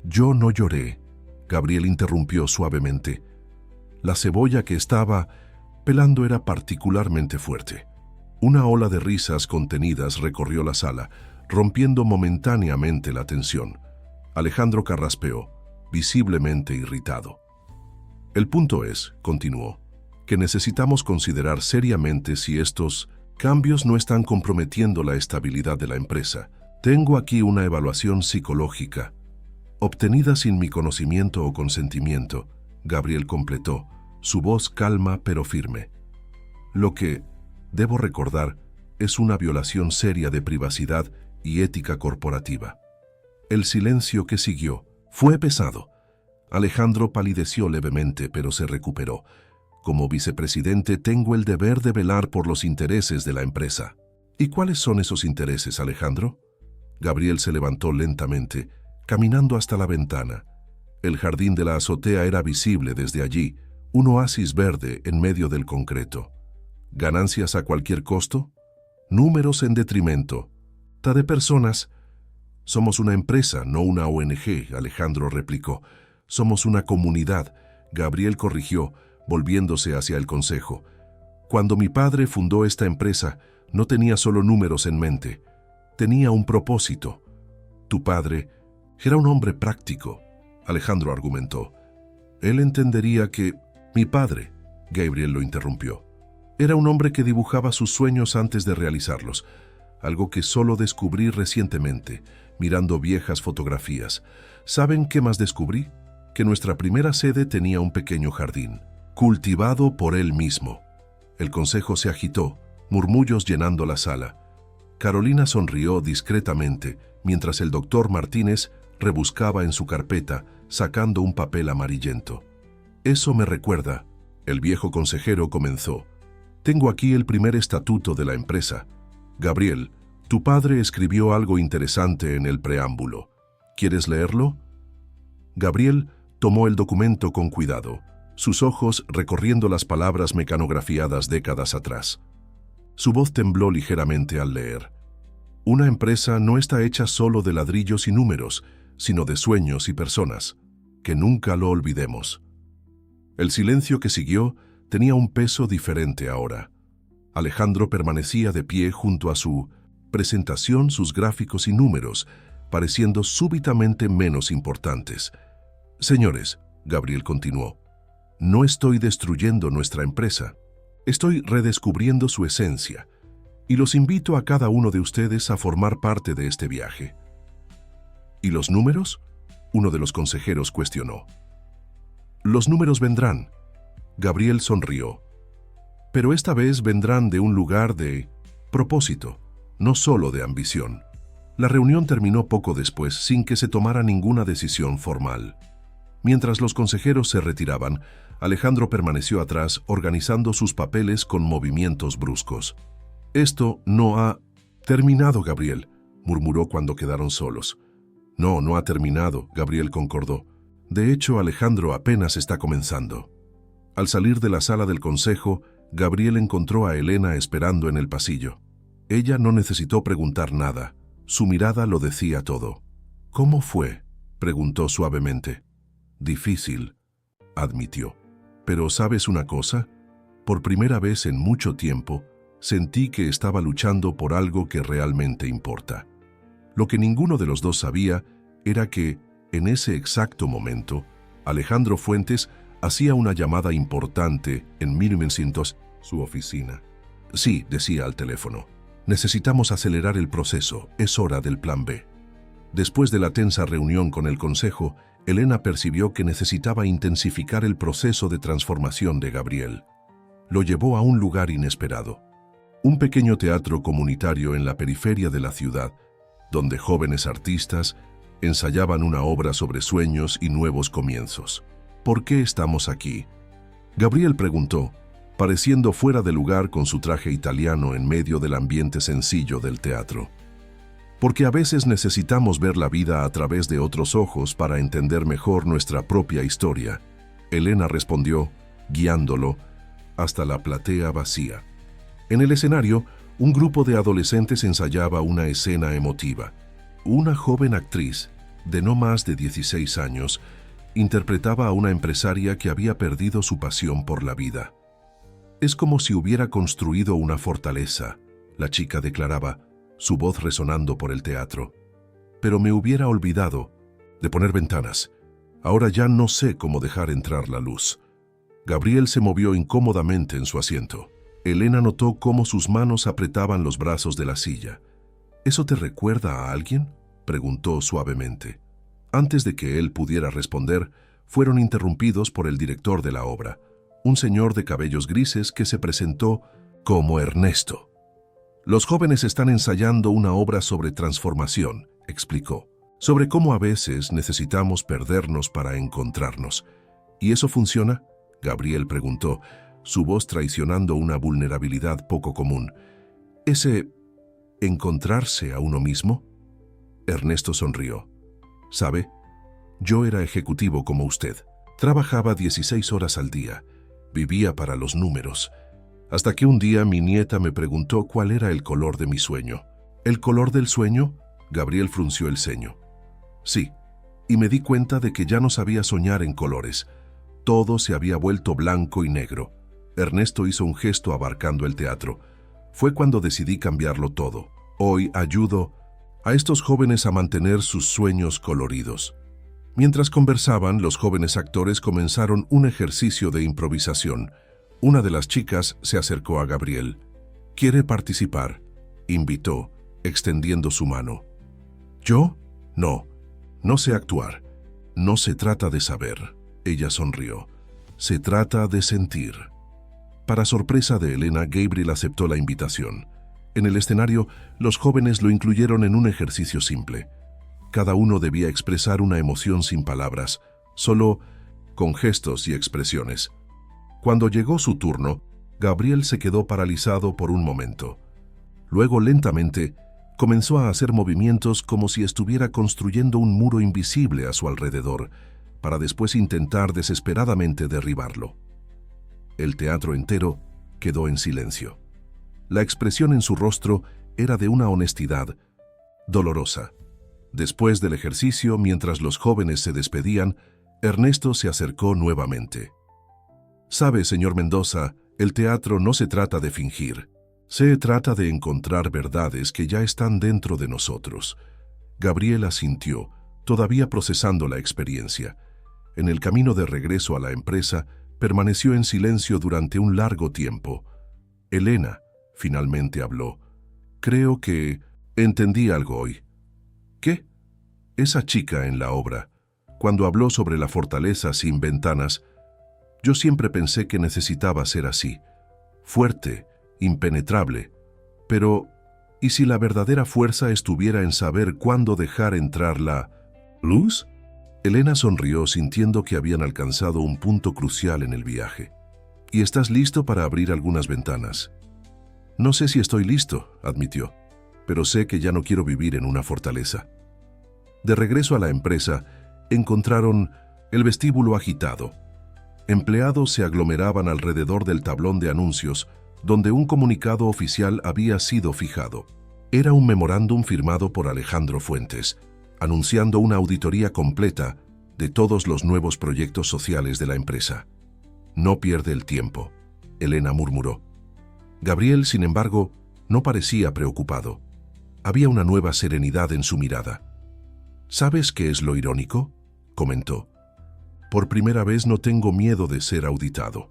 Speaker 1: Yo no lloré, Gabriel interrumpió suavemente. La cebolla que estaba pelando era particularmente fuerte. Una ola de risas contenidas recorrió la sala, rompiendo momentáneamente la tensión. Alejandro carraspeó, visiblemente irritado. El punto es, continuó, que necesitamos considerar seriamente si estos cambios no están comprometiendo la estabilidad de la empresa. Tengo aquí una evaluación psicológica, obtenida sin mi conocimiento o consentimiento, Gabriel completó, su voz calma pero firme. Lo que, debo recordar, es una violación seria de privacidad y ética corporativa. El silencio que siguió fue pesado. Alejandro palideció levemente, pero se recuperó. Como vicepresidente tengo el deber de velar por los intereses de la empresa. ¿Y cuáles son esos intereses, Alejandro? Gabriel se levantó lentamente, caminando hasta la ventana. El jardín de la azotea era visible desde allí, un oasis verde en medio del concreto. ¿Ganancias a cualquier costo? Números en detrimento. ¿Ta de personas? Somos una empresa, no una ONG, Alejandro replicó. Somos una comunidad, Gabriel corrigió, volviéndose hacia el consejo. Cuando mi padre fundó esta empresa, no tenía solo números en mente. Tenía un propósito. Tu padre era un hombre práctico, Alejandro argumentó. Él entendería que mi padre, Gabriel lo interrumpió, era un hombre que dibujaba sus sueños antes de realizarlos, algo que solo descubrí recientemente, mirando viejas fotografías. ¿Saben qué más descubrí? Que nuestra primera sede tenía un pequeño jardín, cultivado por él mismo. El consejo se agitó, murmullos llenando la sala. Carolina sonrió discretamente, mientras el doctor Martínez rebuscaba en su carpeta, sacando un papel amarillento. Eso me recuerda, el viejo consejero comenzó. Tengo aquí el primer estatuto de la empresa. Gabriel, tu padre escribió algo interesante en el preámbulo. ¿Quieres leerlo? Gabriel tomó el documento con cuidado, sus ojos recorriendo las palabras mecanografiadas décadas atrás. Su voz tembló ligeramente al leer. Una empresa no está hecha solo de ladrillos y números, sino de sueños y personas. que nunca lo olvidemos. El silencio que siguió tenía un peso diferente ahora. Alejandro permanecía de pie junto a su presentación, sus gráficos y números, pareciendo súbitamente menos importantes. Señores, Gabriel continuó, no estoy destruyendo nuestra empresa. Estoy redescubriendo su esencia, y los invito a cada uno de ustedes a formar parte de este viaje. ¿Y los números? Uno de los consejeros cuestionó. Los números vendrán. Gabriel sonrió. Pero esta vez vendrán de un lugar de propósito, no solo de ambición. La reunión terminó poco después sin que se tomara ninguna decisión formal. Mientras los consejeros se retiraban, Alejandro permaneció atrás organizando sus papeles con movimientos bruscos. Esto no ha terminado, Gabriel, murmuró cuando quedaron solos. No, no ha terminado, Gabriel concordó. De hecho, Alejandro apenas está comenzando. Al salir de la sala del consejo, Gabriel encontró a Elena esperando en el pasillo. Ella no necesitó preguntar nada. Su mirada lo decía todo. ¿Cómo fue?, preguntó suavemente. Difícil, admitió. Pero ¿sabes una cosa? Por primera vez en mucho tiempo, sentí que estaba luchando por algo que realmente importa. Lo que ninguno de los dos sabía era que, en ese exacto momento, Alejandro Fuentes hacía una llamada importante en 1900, su oficina. Sí, decía al teléfono. Necesitamos acelerar el proceso, es hora del plan B. Después de la tensa reunión con el consejo, Elena percibió que necesitaba intensificar el proceso de transformación de Gabriel. Lo llevó a un lugar inesperado. Un pequeño teatro comunitario en la periferia de la ciudad, donde jóvenes artistas ensayaban una obra sobre sueños y nuevos comienzos. ¿Por qué estamos aquí?, Gabriel preguntó, pareciendo fuera de lugar con su traje italiano en medio del ambiente sencillo del teatro. Porque a veces necesitamos ver la vida a través de otros ojos para entender mejor nuestra propia historia, Elena respondió, guiándolo hasta la platea vacía. En el escenario, un grupo de adolescentes ensayaba una escena emotiva. Una joven actriz, de no más de 16 años, interpretaba a una empresaria que había perdido su pasión por la vida. Es como si hubiera construido una fortaleza, la chica declaraba, su voz resonando por el teatro. Pero me hubiera olvidado de poner ventanas. Ahora ya no sé cómo dejar entrar la luz. Gabriel se movió incómodamente en su asiento. Elena notó cómo sus manos apretaban los brazos de la silla. ¿Eso te recuerda a alguien?, preguntó suavemente. Antes de que él pudiera responder, fueron interrumpidos por el director de la obra, un señor de cabellos grises que se presentó como Ernesto. Los jóvenes están ensayando una obra sobre transformación, explicó, sobre cómo a veces necesitamos perdernos para encontrarnos. ¿Y eso funciona?, Gabriel preguntó, su voz traicionando una vulnerabilidad poco común. ¿Ese encontrarse a uno mismo? Ernesto sonrió. ¿Sabe? Yo era ejecutivo como usted. Trabajaba 16 horas al día. Vivía para los números. Hasta que un día mi nieta me preguntó cuál era el color de mi sueño. ¿El color del sueño?, Gabriel frunció el ceño. Sí, y me di cuenta de que ya no sabía soñar en colores. Todo se había vuelto blanco y negro. Ernesto hizo un gesto abarcando el teatro. Fue cuando decidí cambiarlo todo. Hoy ayudo a estos jóvenes a mantener sus sueños coloridos. Mientras conversaban, los jóvenes actores comenzaron un ejercicio de improvisación. Una de las chicas se acercó a Gabriel. ¿Quiere participar?, invitó, extendiendo su mano. ¿Yo? No, no sé actuar. No se trata de saber, ella sonrió. Se trata de sentir. Para sorpresa de Elena, Gabriel aceptó la invitación. En el escenario, los jóvenes lo incluyeron en un ejercicio simple. Cada uno debía expresar una emoción sin palabras, solo con gestos y expresiones. Cuando llegó su turno, Gabriel se quedó paralizado por un momento. Luego, lentamente, comenzó a hacer movimientos como si estuviera construyendo un muro invisible a su alrededor, para después intentar desesperadamente derribarlo. El teatro entero quedó en silencio. La expresión en su rostro era de una honestidad dolorosa. Después del ejercicio, mientras los jóvenes se despedían, Ernesto se acercó nuevamente. «Sabe, señor Mendoza, el teatro no se trata de fingir. Se trata de encontrar verdades que ya están dentro de nosotros». Gabriel asintió, todavía procesando la experiencia. En el camino de regreso a la empresa, permaneció en silencio durante un largo tiempo. Elena finalmente habló. «Creo que entendí algo hoy». «¿Qué?» «Esa chica en la obra, cuando habló sobre la fortaleza sin ventanas, yo siempre pensé que necesitaba ser así, fuerte, impenetrable. Pero, ¿y si la verdadera fuerza estuviera en saber cuándo dejar entrar la luz?» Elena sonrió sintiendo que habían alcanzado un punto crucial en el viaje. «¿Y estás listo para abrir algunas ventanas?» «No sé si estoy listo», admitió, «pero sé que ya no quiero vivir en una fortaleza». De regreso a la empresa, encontraron el vestíbulo agitado. Empleados se aglomeraban alrededor del tablón de anuncios, donde un comunicado oficial había sido fijado. Era un memorándum firmado por Alejandro Fuentes, anunciando una auditoría completa de todos los nuevos proyectos sociales de la empresa. «No pierde el tiempo», Elena murmuró. Gabriel, sin embargo, no parecía preocupado. Había una nueva serenidad en su mirada. «¿Sabes qué es lo irónico?», comentó. «Por primera vez no tengo miedo de ser auditado,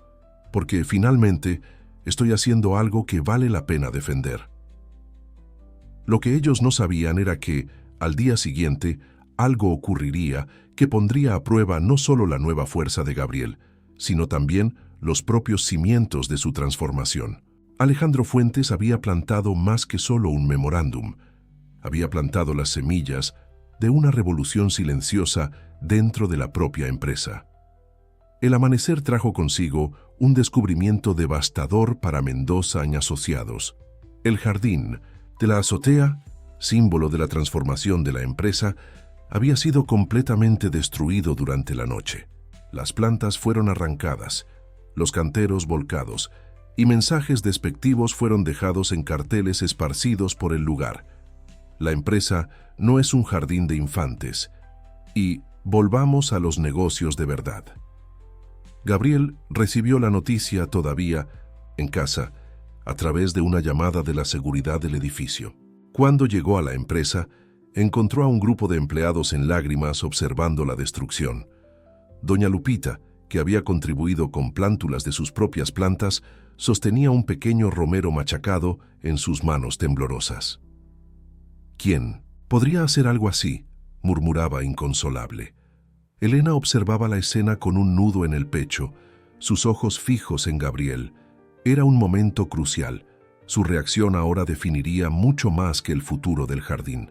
Speaker 1: porque finalmente estoy haciendo algo que vale la pena defender». Lo que ellos no sabían era que, al día siguiente, algo ocurriría que pondría a prueba no solo la nueva fuerza de Gabriel, sino también los propios cimientos de su transformación. Alejandro Fuentes había plantado más que solo un memorándum. Había plantado las semillas de una revolución silenciosa dentro de la propia empresa. El amanecer trajo consigo un descubrimiento devastador para Mendoza y asociados. El jardín de la azotea, símbolo de la transformación de la empresa, había sido completamente destruido durante la noche. Las plantas fueron arrancadas, los canteros volcados, y mensajes despectivos fueron dejados en carteles esparcidos por el lugar. La empresa no es un jardín de infantes. Y volvamos a los negocios de verdad. Gabriel recibió la noticia todavía en casa, a través de una llamada de la seguridad del edificio. Cuando llegó a la empresa, encontró a un grupo de empleados en lágrimas observando la destrucción. Doña Lupita, que había contribuido con plántulas de sus propias plantas, sostenía un pequeño romero machacado en sus manos temblorosas. «¿Quién podría hacer algo así?», murmuraba inconsolable. Elena observaba la escena con un nudo en el pecho, sus ojos fijos en Gabriel. Era un momento crucial. Su reacción ahora definiría mucho más que el futuro del jardín.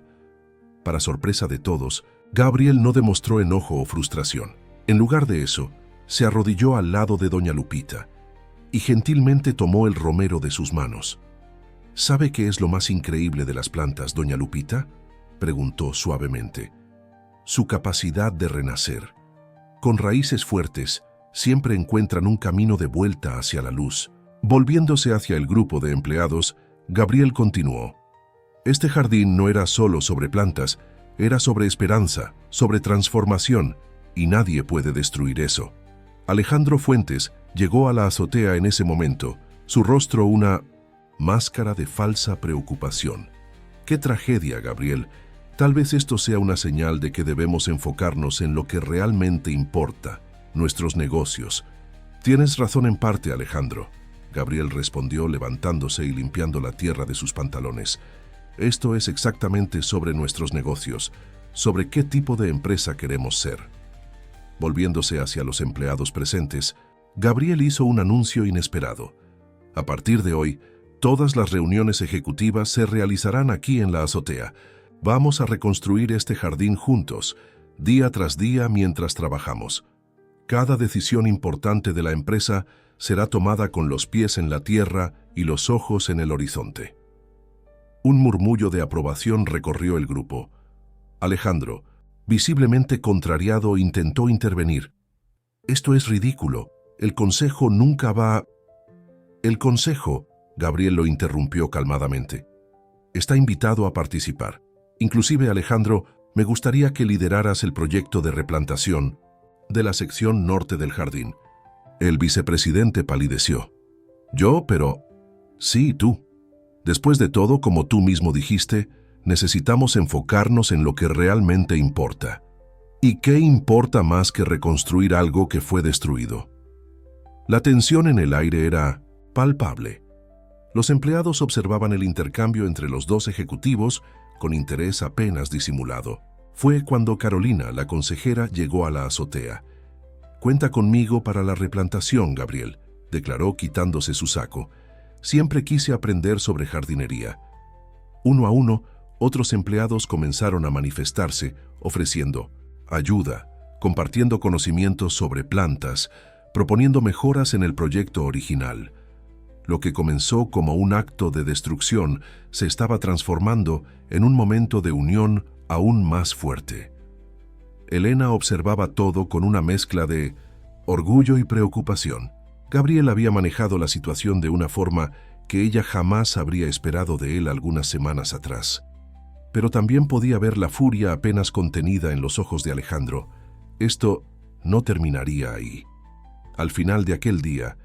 Speaker 1: Para sorpresa de todos, Gabriel no demostró enojo o frustración. En lugar de eso, se arrodilló al lado de doña Lupita y gentilmente tomó el romero de sus manos. «¿Sabe qué es lo más increíble de las plantas, doña Lupita?», preguntó suavemente. «Su capacidad de renacer. Con raíces fuertes, siempre encuentran un camino de vuelta hacia la luz». Volviéndose hacia el grupo de empleados, Gabriel continuó. «Este jardín no era solo sobre plantas, era sobre esperanza, sobre transformación, y nadie puede destruir eso». Alejandro Fuentes llegó a la azotea en ese momento, su rostro una máscara de falsa preocupación. «Qué tragedia, Gabriel. Tal vez esto sea una señal de que debemos enfocarnos en lo que realmente importa, nuestros negocios». «Tienes razón en parte, Alejandro», Gabriel respondió levantándose y limpiando la tierra de sus pantalones. «Esto es exactamente sobre nuestros negocios, sobre qué tipo de empresa queremos ser». Volviéndose hacia los empleados presentes, Gabriel hizo un anuncio inesperado. «A partir de hoy, todas las reuniones ejecutivas se realizarán aquí en la azotea. Vamos a reconstruir este jardín juntos, día tras día mientras trabajamos. Cada decisión importante de la empresa será tomada con los pies en la tierra y los ojos en el horizonte». Un murmullo de aprobación recorrió el grupo. Alejandro, visiblemente contrariado, intentó intervenir. «Esto es ridículo. El consejo nunca va...» «El consejo», Gabriel lo interrumpió calmadamente, «está invitado a participar. Inclusive, Alejandro, me gustaría que lideraras el proyecto de replantación. de la sección norte del jardín. El vicepresidente palideció. ¿Yo? Pero... Sí, tú. Después de todo, como tú mismo dijiste, necesitamos enfocarnos en lo que realmente importa. ¿Y qué importa más que reconstruir algo que fue destruido? La tensión en el aire era palpable. Los empleados observaban el intercambio entre los dos ejecutivos con interés apenas disimulado. Fue cuando Carolina, la consejera, llegó a la azotea. «Cuenta conmigo para la replantación, Gabriel», declaró quitándose su saco. «Siempre quise aprender sobre jardinería». Uno a uno, otros empleados comenzaron a manifestarse, ofreciendo ayuda, compartiendo conocimientos sobre plantas, proponiendo mejoras en el proyecto original. Lo que comenzó como un acto de destrucción se estaba transformando en un momento de unión aún más fuerte. Elena observaba todo con una mezcla de orgullo y preocupación. Gabriel había manejado la situación de una forma que ella jamás habría esperado de él algunas semanas atrás. Pero también podía ver la furia apenas contenida en los ojos de Alejandro. Esto no terminaría ahí. Al final de aquel día,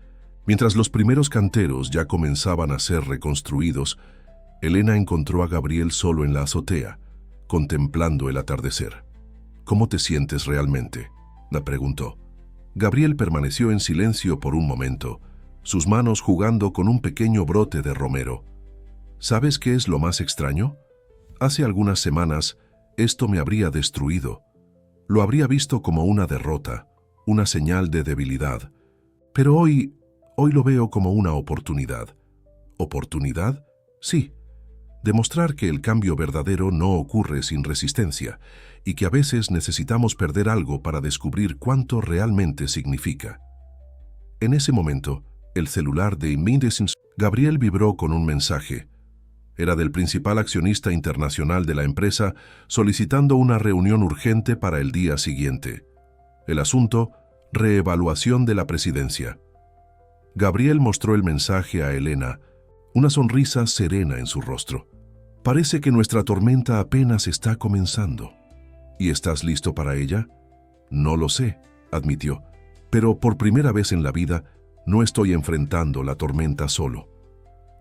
Speaker 1: mientras los primeros canteros ya comenzaban a ser reconstruidos, Elena encontró a Gabriel solo en la azotea, contemplando el atardecer. «¿Cómo te sientes realmente?», la preguntó. Gabriel permaneció en silencio por un momento, sus manos jugando con un pequeño brote de romero. «¿Sabes qué es lo más extraño? Hace algunas semanas esto me habría destruido. Lo habría visto como una derrota, una señal de debilidad. Pero hoy lo veo como una oportunidad». ¿Oportunidad? Sí. Demostrar que el cambio verdadero no ocurre sin resistencia y que a veces necesitamos perder algo para descubrir cuánto realmente significa. En ese momento, el celular de Mindesins Gabriel vibró con un mensaje. Era del principal accionista internacional de la empresa solicitando una reunión urgente para el día siguiente. El asunto: reevaluación de la presidencia. Gabriel mostró el mensaje a Elena, una sonrisa serena en su rostro. «Parece que nuestra tormenta apenas está comenzando». «¿Y estás listo para ella?». «No lo sé», admitió, «pero por primera vez en la vida no estoy enfrentando la tormenta solo».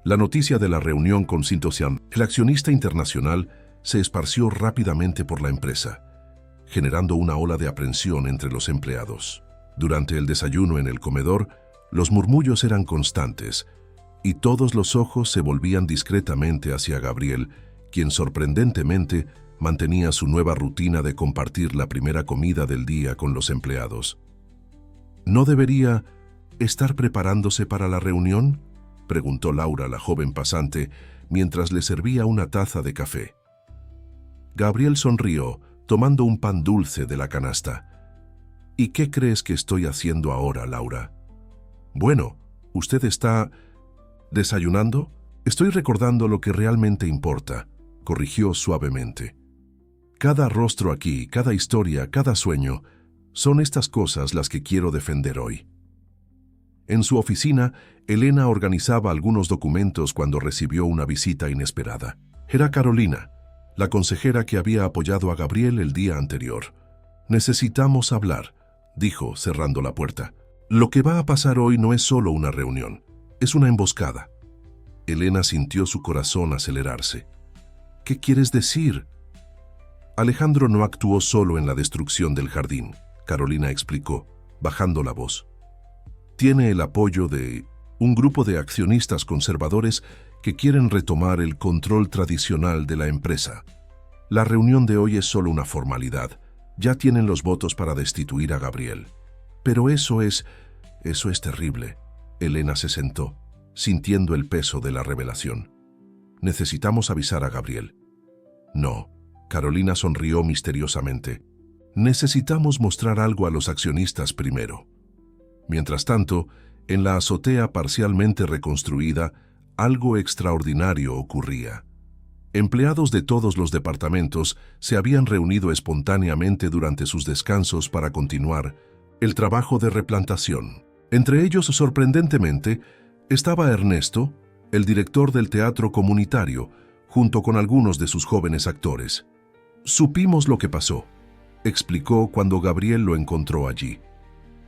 Speaker 1: La noticia de la reunión con Sintosian, el accionista internacional, se esparció rápidamente por la empresa, generando una ola de aprensión entre los empleados. Durante el desayuno en el comedor, los murmullos eran constantes, y todos los ojos se volvían discretamente hacia Gabriel, quien sorprendentemente mantenía su nueva rutina de compartir la primera comida del día con los empleados. «¿No debería estar preparándose para la reunión?», preguntó Laura, la joven pasante, mientras le servía una taza de café. Gabriel sonrió, tomando un pan dulce de la canasta. «¿Y qué crees que estoy haciendo ahora, Laura?». «Bueno, usted está... ¿desayunando?». «Estoy recordando lo que realmente importa», corrigió suavemente. «Cada rostro aquí, cada historia, cada sueño, son estas cosas las que quiero defender hoy». En su oficina, Elena organizaba algunos documentos cuando recibió una visita inesperada. Era Carolina, la consejera que había apoyado a Gabriel el día anterior. «Necesitamos hablar», dijo, cerrando la puerta. «Lo que va a pasar hoy no es solo una reunión, es una emboscada». Elena sintió su corazón acelerarse. «¿Qué quieres decir?». «Alejandro no actuó solo en la destrucción del jardín», Carolina explicó, bajando la voz. «Tiene el apoyo de un grupo de accionistas conservadores que quieren retomar el control tradicional de la empresa. La reunión de hoy es solo una formalidad. Ya tienen los votos para destituir a Gabriel». «Pero eso es terrible». Elena se sentó, sintiendo el peso de la revelación. «Necesitamos avisar a Gabriel». «No», Carolina sonrió misteriosamente. «Necesitamos mostrar algo a los accionistas primero». Mientras tanto, en la azotea parcialmente reconstruida, algo extraordinario ocurría. Empleados de todos los departamentos se habían reunido espontáneamente durante sus descansos para continuar el trabajo de replantación. Entre ellos, sorprendentemente, estaba Ernesto, el director del teatro comunitario, junto con algunos de sus jóvenes actores. «Supimos lo que pasó», explicó cuando Gabriel lo encontró allí.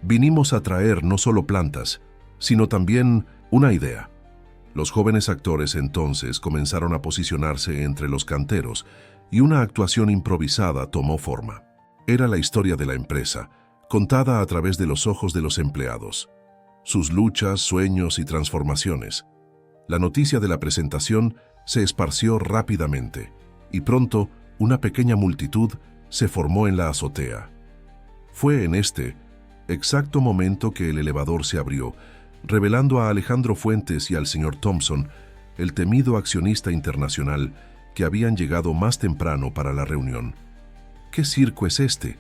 Speaker 1: Vinimos a traer no solo plantas, sino también una idea. Los jóvenes actores entonces comenzaron a posicionarse entre los canteros y una actuación improvisada tomó forma. Era la historia de la empresa, contada a través de los ojos de los empleados. Sus luchas, sueños y transformaciones. La noticia de la presentación se esparció rápidamente y pronto una pequeña multitud se formó en la azotea. Fue en este exacto momento que el elevador se abrió, revelando a Alejandro Fuentes y al señor Thompson, el temido accionista internacional, que habían llegado más temprano para la reunión. ¿Qué circo es este?,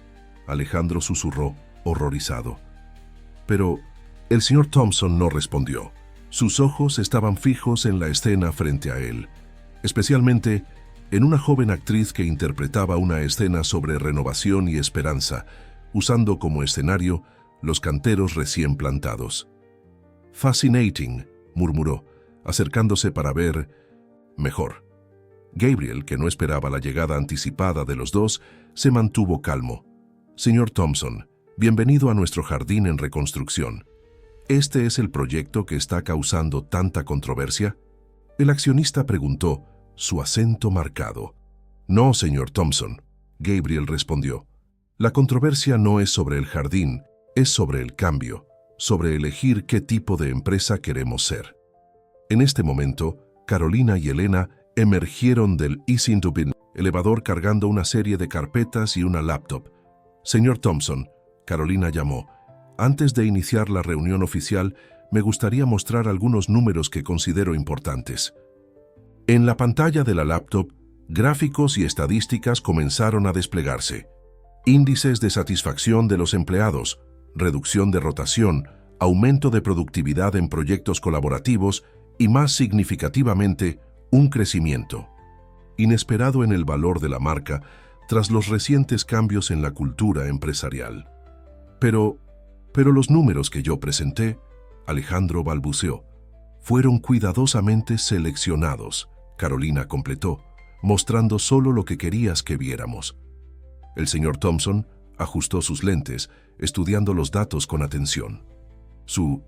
Speaker 1: Alejandro susurró, horrorizado. Pero el señor Thompson no respondió. Sus ojos estaban fijos en la escena frente a él, especialmente en una joven actriz que interpretaba una escena sobre renovación y esperanza, usando como escenario los canteros recién plantados. «Fascinating», murmuró, acercándose para ver mejor. Gabriel, que no esperaba la llegada anticipada de los dos, se mantuvo calmo. «Señor Thompson, bienvenido a nuestro jardín en reconstrucción. ¿Este es el proyecto que está causando tanta controversia?», el accionista preguntó, su acento marcado. «No, señor Thompson», Gabriel respondió. «La controversia no es sobre el jardín, es sobre el cambio, sobre elegir qué tipo de empresa queremos ser». En este momento, Carolina y Elena emergieron del Easy-to-Bin elevador cargando una serie de carpetas y una laptop. «Señor Thompson», Carolina llamó, «antes de iniciar la reunión oficial, me gustaría mostrar algunos números que considero importantes». En la pantalla de la laptop, gráficos y estadísticas comenzaron a desplegarse. Índices de satisfacción de los empleados, reducción de rotación, aumento de productividad en proyectos colaborativos y, más significativamente, un crecimiento inesperado en el valor de la marca tras los recientes cambios en la cultura empresarial. Pero los números que yo presenté, Alejandro balbuceó, fueron cuidadosamente seleccionados, Carolina completó, mostrando solo lo que querías que viéramos. El señor Thompson ajustó sus lentes, estudiando los datos con atención. Su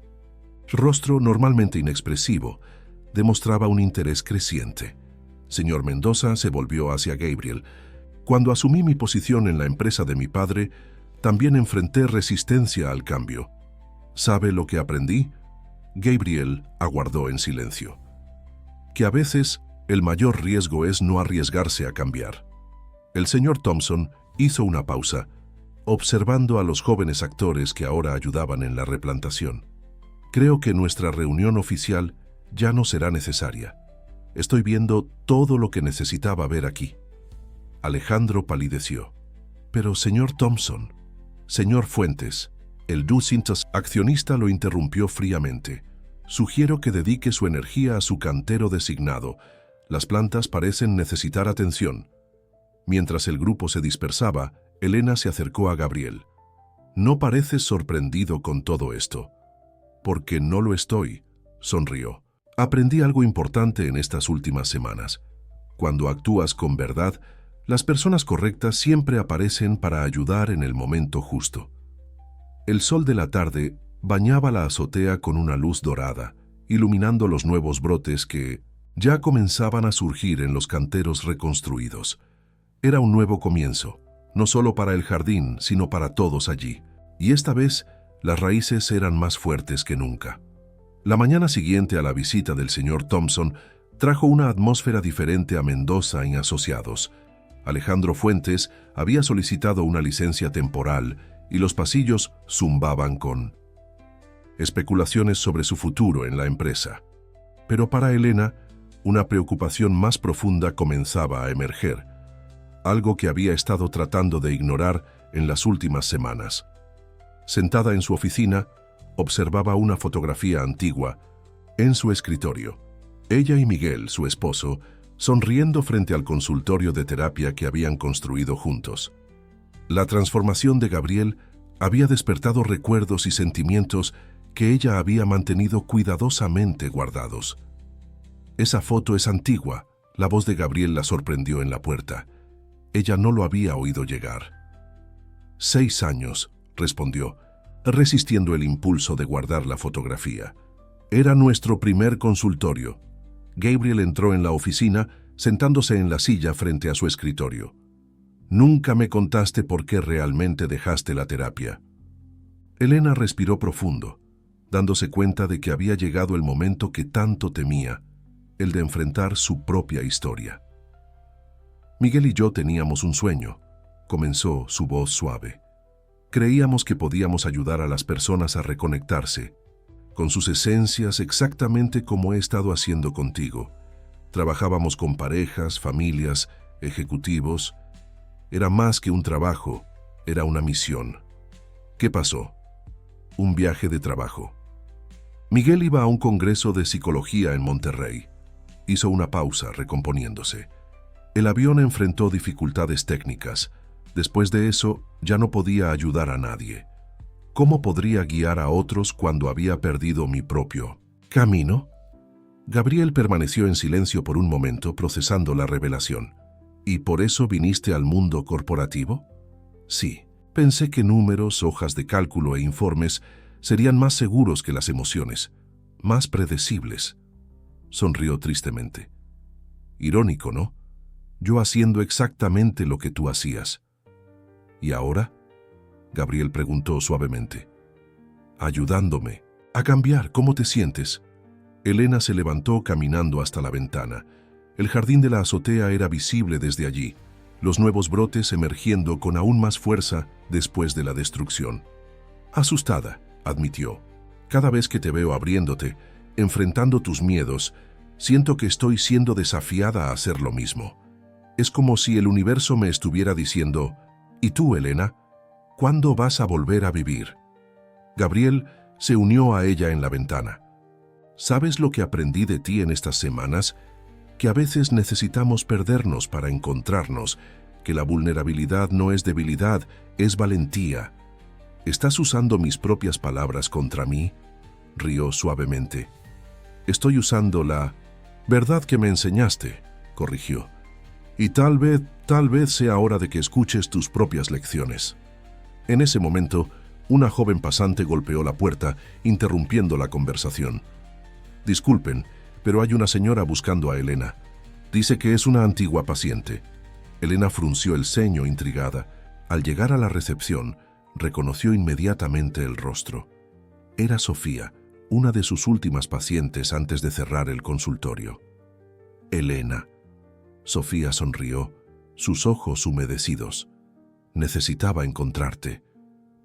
Speaker 1: rostro, normalmente inexpresivo, demostraba un interés creciente. Señor Mendoza se volvió hacia Gabriel. «Cuando asumí mi posición en la empresa de mi padre, también enfrenté resistencia al cambio. ¿Sabe lo que aprendí?». Gabriel aguardó en silencio. «Que a veces el mayor riesgo es no arriesgarse a cambiar». El señor Thompson hizo una pausa, observando a los jóvenes actores que ahora ayudaban en la replantación. «Creo que nuestra reunión oficial ya no será necesaria. Estoy viendo todo lo que necesitaba ver aquí». Alejandro palideció. «Pero, señor Thompson, señor Fuentes», el Ducintas accionista lo interrumpió fríamente. «Sugiero que dedique su energía a su cantero designado. Las plantas parecen necesitar atención». Mientras el grupo se dispersaba, Elena se acercó a Gabriel. «¿No pareces sorprendido con todo esto?». «Porque no lo estoy», sonrió. «Aprendí algo importante en estas últimas semanas. Cuando actúas con verdad, las personas correctas siempre aparecen para ayudar en el momento justo». El sol de la tarde bañaba la azotea con una luz dorada, iluminando los nuevos brotes que ya comenzaban a surgir en los canteros reconstruidos. Era un nuevo comienzo, no solo para el jardín, sino para todos allí. Y esta vez, las raíces eran más fuertes que nunca. La mañana siguiente a la visita del señor Thompson trajo una atmósfera diferente a Mendoza y Asociados. Alejandro Fuentes había solicitado una licencia temporal y los pasillos zumbaban con especulaciones sobre su futuro en la empresa. Pero para Elena, una preocupación más profunda comenzaba a emerger, algo que había estado tratando de ignorar en las últimas semanas. Sentada en su oficina, observaba una fotografía antigua en su escritorio. Ella y Miguel, su esposo, sonriendo frente al consultorio de terapia que habían construido juntos. La transformación de Gabriel había despertado recuerdos y sentimientos que ella había mantenido cuidadosamente guardados. «Esa foto es antigua», la voz de Gabriel la sorprendió en la puerta. Ella no lo había oído llegar. 6 años, respondió, resistiendo el impulso de guardar la fotografía. Era nuestro primer consultorio. Gabriel entró en la oficina, sentándose en la silla frente a su escritorio. Nunca me contaste por qué realmente dejaste la terapia. Elena respiró profundo, dándose cuenta de que había llegado el momento que tanto temía, el de enfrentar su propia historia. Miguel y yo teníamos un sueño, comenzó su voz suave. Creíamos que podíamos ayudar a las personas a reconectarse, con sus esencias exactamente como he estado haciendo contigo. Trabajábamos con parejas, familias, ejecutivos. Era más que un trabajo, era una misión. ¿Qué pasó? Un viaje de trabajo. Miguel iba a un congreso de psicología en Monterrey. Hizo una pausa, recomponiéndose. El avión enfrentó dificultades técnicas. Después de eso, ya no podía ayudar a nadie. ¿Cómo podría guiar a otros cuando había perdido mi propio camino? Gabriel permaneció en silencio por un momento, procesando la revelación. ¿Y por eso viniste al mundo corporativo? Sí, pensé que números, hojas de cálculo e informes serían más seguros que las emociones, más predecibles. Sonrió tristemente. Irónico, ¿no? Yo haciendo exactamente lo que tú hacías. ¿Y ahora? Gabriel preguntó suavemente. Ayudándome a cambiar. ¿Cómo te sientes? Elena se levantó caminando hasta la ventana. El jardín de la azotea era visible desde allí, los nuevos brotes emergiendo con aún más fuerza después de la destrucción. Asustada, admitió. Cada vez que te veo abriéndote, enfrentando tus miedos, siento que estoy siendo desafiada a hacer lo mismo. Es como si el universo me estuviera diciendo, ¿y tú, Elena? ¿Cuándo vas a volver a vivir? Gabriel se unió a ella en la ventana. ¿Sabes lo que aprendí de ti en estas semanas? Que a veces necesitamos perdernos para encontrarnos, que la vulnerabilidad no es debilidad, es valentía. ¿Estás usando mis propias palabras contra mí? Rió suavemente. Estoy usando la verdad que me enseñaste, corrigió. Y tal vez sea hora de que escuches tus propias lecciones. En ese momento, una joven pasante golpeó la puerta, interrumpiendo la conversación. Disculpen, pero hay una señora buscando a Elena. Dice que es una antigua paciente. Elena frunció el ceño intrigada. Al llegar a la recepción, reconoció inmediatamente el rostro. Era Sofía, una de sus últimas pacientes antes de cerrar el consultorio. Elena. Sofía sonrió, sus ojos humedecidos. Necesitaba encontrarte.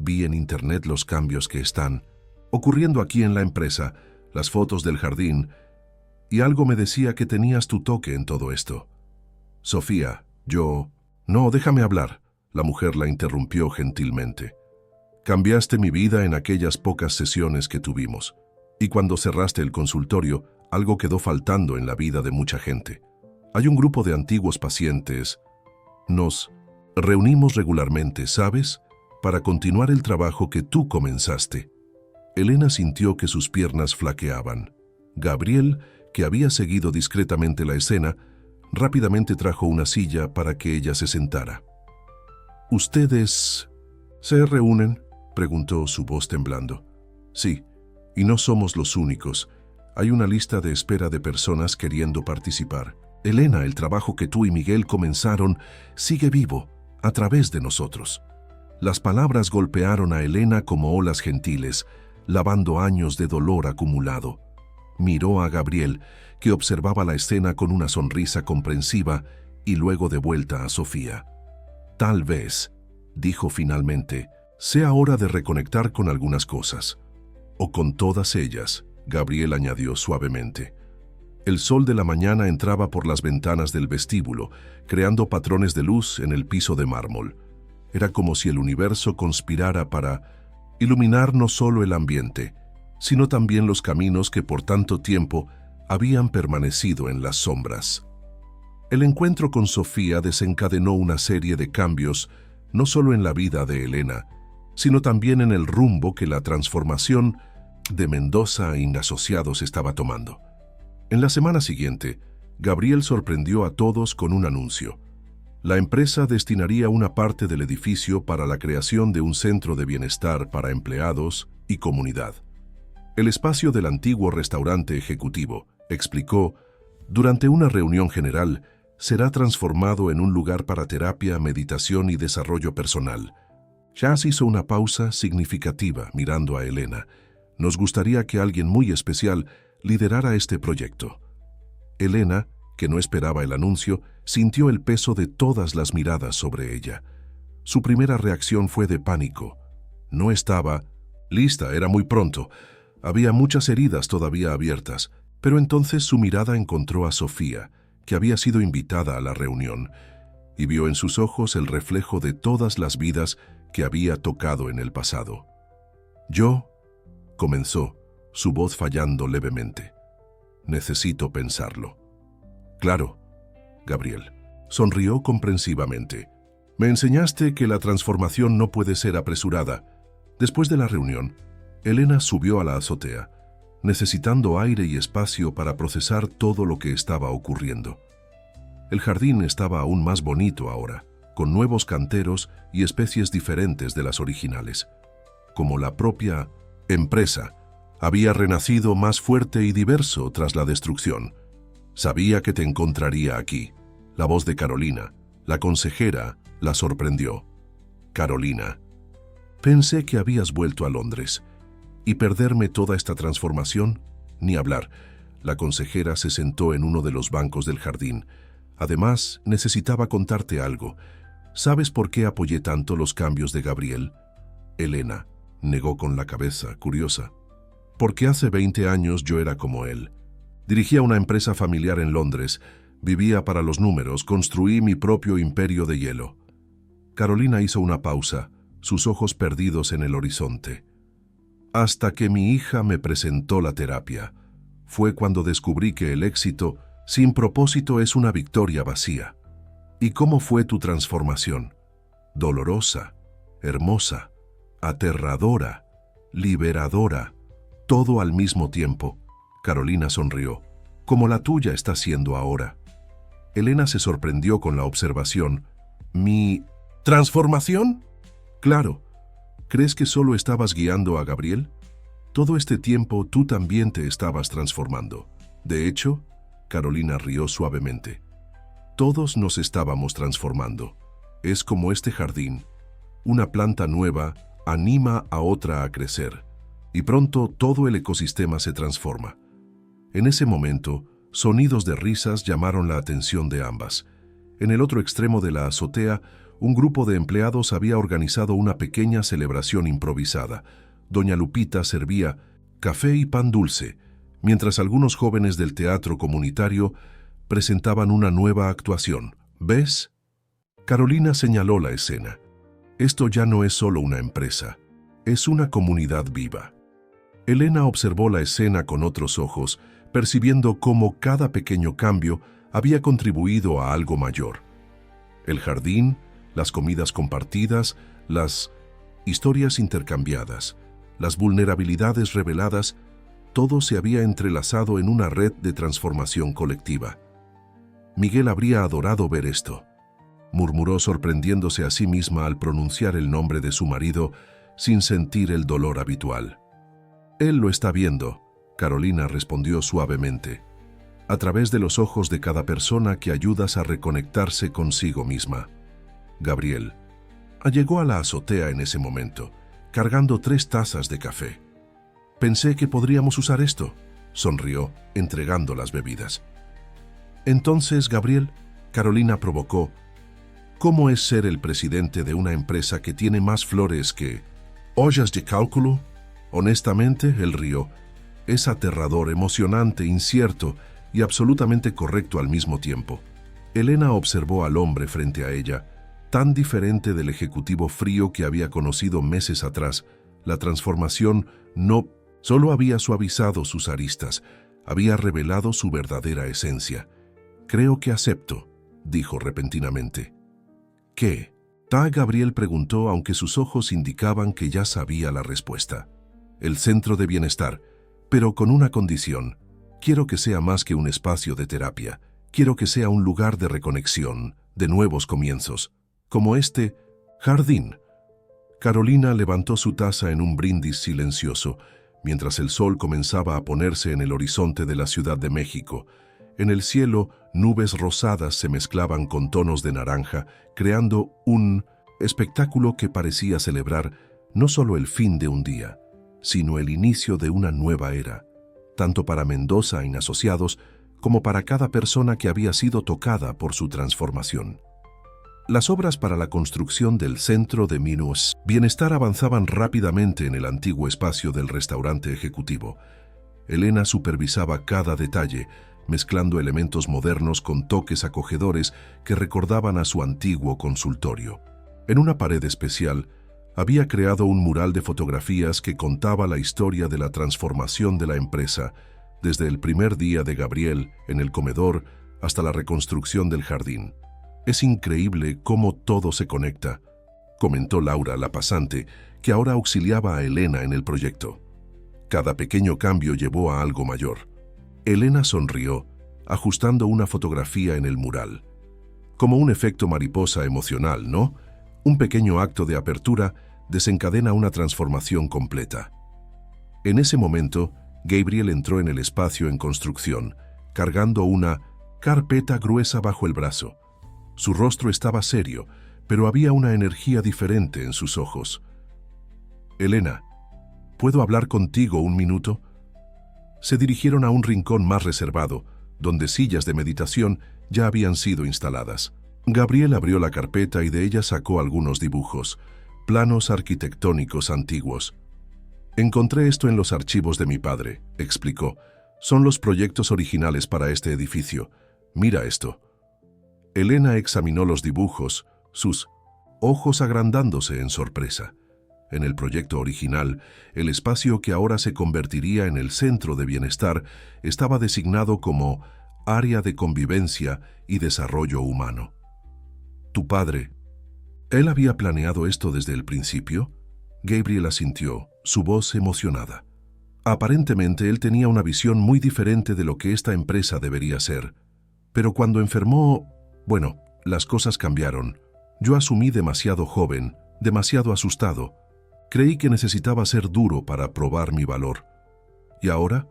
Speaker 1: Vi en internet los cambios que están ocurriendo aquí en la empresa, las fotos del jardín, y algo me decía que tenías tu toque en todo esto. Sofía, yo... No, déjame hablar. La mujer la interrumpió gentilmente. Cambiaste mi vida en aquellas pocas sesiones que tuvimos. Y cuando cerraste el consultorio, algo quedó faltando en la vida de mucha gente. Hay un grupo de antiguos pacientes. Nos reunimos regularmente, ¿sabes? Para continuar el trabajo que tú comenzaste. Elena sintió que sus piernas flaqueaban. Gabriel, que había seguido discretamente la escena, rápidamente trajo una silla para que ella se sentara. ¿Ustedes se reúnen?, preguntó su voz temblando. Sí, y no somos los únicos. Hay una lista de espera de personas queriendo participar. Elena, el trabajo que tú y Miguel comenzaron sigue vivo, a través de nosotros. Las palabras golpearon a Elena como olas gentiles, lavando años de dolor acumulado. Miró a Gabriel, que observaba la escena con una sonrisa comprensiva, y luego de vuelta a Sofía. Tal vez, dijo finalmente, sea hora de reconectar con algunas cosas. O con todas ellas, Gabriel añadió suavemente. El sol de la mañana entraba por las ventanas del vestíbulo, creando patrones de luz en el piso de mármol. Era como si el universo conspirara para iluminar no solo el ambiente, sino también los caminos que por tanto tiempo habían permanecido en las sombras. El encuentro con Sofía desencadenó una serie de cambios, no solo en la vida de Elena, sino también en el rumbo que la transformación de Mendoza e Asociados estaba tomando. En la semana siguiente, Gabriel sorprendió a todos con un anuncio. La empresa destinaría una parte del edificio para la creación de un centro de bienestar para empleados y comunidad. El espacio del antiguo restaurante ejecutivo, explicó, durante una reunión general, será transformado en un lugar para terapia, meditación y desarrollo personal. Chas hizo una pausa significativa mirando a Elena. Nos gustaría que alguien muy especial liderara este proyecto. Elena, que no esperaba el anuncio, sintió el peso de todas las miradas sobre ella. Su primera reacción fue de pánico. No estaba lista, era muy pronto. Había muchas heridas todavía abiertas, pero entonces su mirada encontró a Sofía, que había sido invitada a la reunión, y vio en sus ojos el reflejo de todas las vidas que había tocado en el pasado. Yo, comenzó, su voz fallando levemente. Necesito pensarlo. Claro, Gabriel. Sonrió comprensivamente. Me enseñaste que la transformación no puede ser apresurada. Después de la reunión, Elena subió a la azotea, necesitando aire y espacio para procesar todo lo que estaba ocurriendo. El jardín estaba aún más bonito ahora, con nuevos canteros y especies diferentes de las originales. Como la propia empresa, había renacido más fuerte y diverso tras la destrucción. Sabía que te encontraría aquí. La voz de Carolina, la consejera, la sorprendió. Carolina, pensé que habías vuelto a Londres. ¿Y perderme toda esta transformación? Ni hablar. La consejera se sentó en uno de los bancos del jardín. Además, necesitaba contarte algo. ¿Sabes por qué apoyé tanto los cambios de Gabriel? Elena negó con la cabeza, curiosa. Porque hace 20 años yo era como él. Dirigía una empresa familiar en Londres, vivía para los números, construí mi propio imperio de hielo. Carolina hizo una pausa, sus ojos perdidos en el horizonte. Hasta que mi hija me presentó la terapia. Fue cuando descubrí que el éxito, sin propósito, es una victoria vacía. ¿Y cómo fue tu transformación? Dolorosa, hermosa, aterradora, liberadora, todo al mismo tiempo. Carolina sonrió, como la tuya está siendo ahora. Elena se sorprendió con la observación. ¿Mi transformación? Claro. ¿Crees que solo estabas guiando a Gabriel? Todo este tiempo tú también te estabas transformando. De hecho, Carolina rió suavemente. Todos nos estábamos transformando. Es como este jardín. Una planta nueva anima a otra a crecer, y pronto todo el ecosistema se transforma. En ese momento, sonidos de risas llamaron la atención de ambas. En el otro extremo de la azotea, un grupo de empleados había organizado una pequeña celebración improvisada. Doña Lupita servía café y pan dulce, mientras algunos jóvenes del teatro comunitario presentaban una nueva actuación. ¿Ves? Carolina señaló la escena. Esto ya no es solo una empresa, es una comunidad viva. Elena observó la escena con otros ojos, percibiendo cómo cada pequeño cambio había contribuido a algo mayor. El jardín, las comidas compartidas, las historias intercambiadas, las vulnerabilidades reveladas, todo se había entrelazado en una red de transformación colectiva. Miguel habría adorado ver esto, murmuró sorprendiéndose a sí misma al pronunciar el nombre de su marido sin sentir el dolor habitual. Él lo está viendo, Carolina respondió suavemente, a través de los ojos de cada persona que ayudas a reconectarse consigo misma. Gabriel llegó a la azotea en ese momento, cargando 3 tazas de café. Pensé que podríamos usar esto, sonrió, entregando las bebidas. Entonces, Gabriel, Carolina provocó, ¿cómo es ser el presidente de una empresa que tiene más flores que ollas de cálculo? Honestamente, él rió. Es aterrador, emocionante, incierto y absolutamente correcto al mismo tiempo. Elena observó al hombre frente a ella, tan diferente del ejecutivo frío que había conocido meses atrás. La transformación no solo había suavizado sus aristas, había revelado su verdadera esencia. Creo que acepto, dijo repentinamente. ¿Qué? Gabriel preguntó, aunque sus ojos indicaban que ya sabía la respuesta. El centro de bienestar, pero con una condición. Quiero que sea más que un espacio de terapia. Quiero que sea un lugar de reconexión, de nuevos comienzos, como este jardín. Carolina levantó su taza en un brindis silencioso, mientras el sol comenzaba a ponerse en el horizonte de la Ciudad de México. En el cielo, nubes rosadas se mezclaban con tonos de naranja, creando un espectáculo que parecía celebrar no solo el fin de un día, sino el inicio de una nueva era, tanto para Mendoza y asociados como para cada persona que había sido tocada por su transformación. Las obras para la construcción del Centro de Bienestar avanzaban rápidamente en el antiguo espacio del restaurante ejecutivo. Elena supervisaba cada detalle, mezclando elementos modernos con toques acogedores que recordaban a su antiguo consultorio. En una pared especial, había creado un mural de fotografías que contaba la historia de la transformación de la empresa, desde el primer día de Gabriel en el comedor hasta la reconstrucción del jardín. «Es increíble cómo todo se conecta», comentó Laura, la pasante, que ahora auxiliaba a Elena en el proyecto. Cada pequeño cambio llevó a algo mayor. Elena sonrió, ajustando una fotografía en el mural. Como un efecto mariposa emocional, ¿no? Un pequeño acto de apertura desencadena una transformación completa. En ese momento, Gabriel entró en el espacio en construcción, cargando una carpeta gruesa bajo el brazo. Su rostro estaba serio, pero había una energía diferente en sus ojos. «Elena, ¿puedo hablar contigo un minuto?» Se dirigieron a un rincón más reservado, donde sillas de meditación ya habían sido instaladas. Gabriel abrió la carpeta y de ella sacó algunos dibujos, planos arquitectónicos antiguos. «Encontré esto en los archivos de mi padre», explicó. «Son los proyectos originales para este edificio. Mira esto». Elena examinó los dibujos, sus ojos agrandándose en sorpresa. En el proyecto original, el espacio que ahora se convertiría en el Centro de Bienestar estaba designado como Área de Convivencia y Desarrollo Humano. «¿Tu padre? ¿Él había planeado esto desde el principio?» Gabriel asintió, su voz emocionada. Aparentemente él tenía una visión muy diferente de lo que esta empresa debería ser. Pero cuando enfermó, bueno, las cosas cambiaron. Yo asumí demasiado joven, demasiado asustado. Creí que necesitaba ser duro para probar mi valor. ¿Y ahora?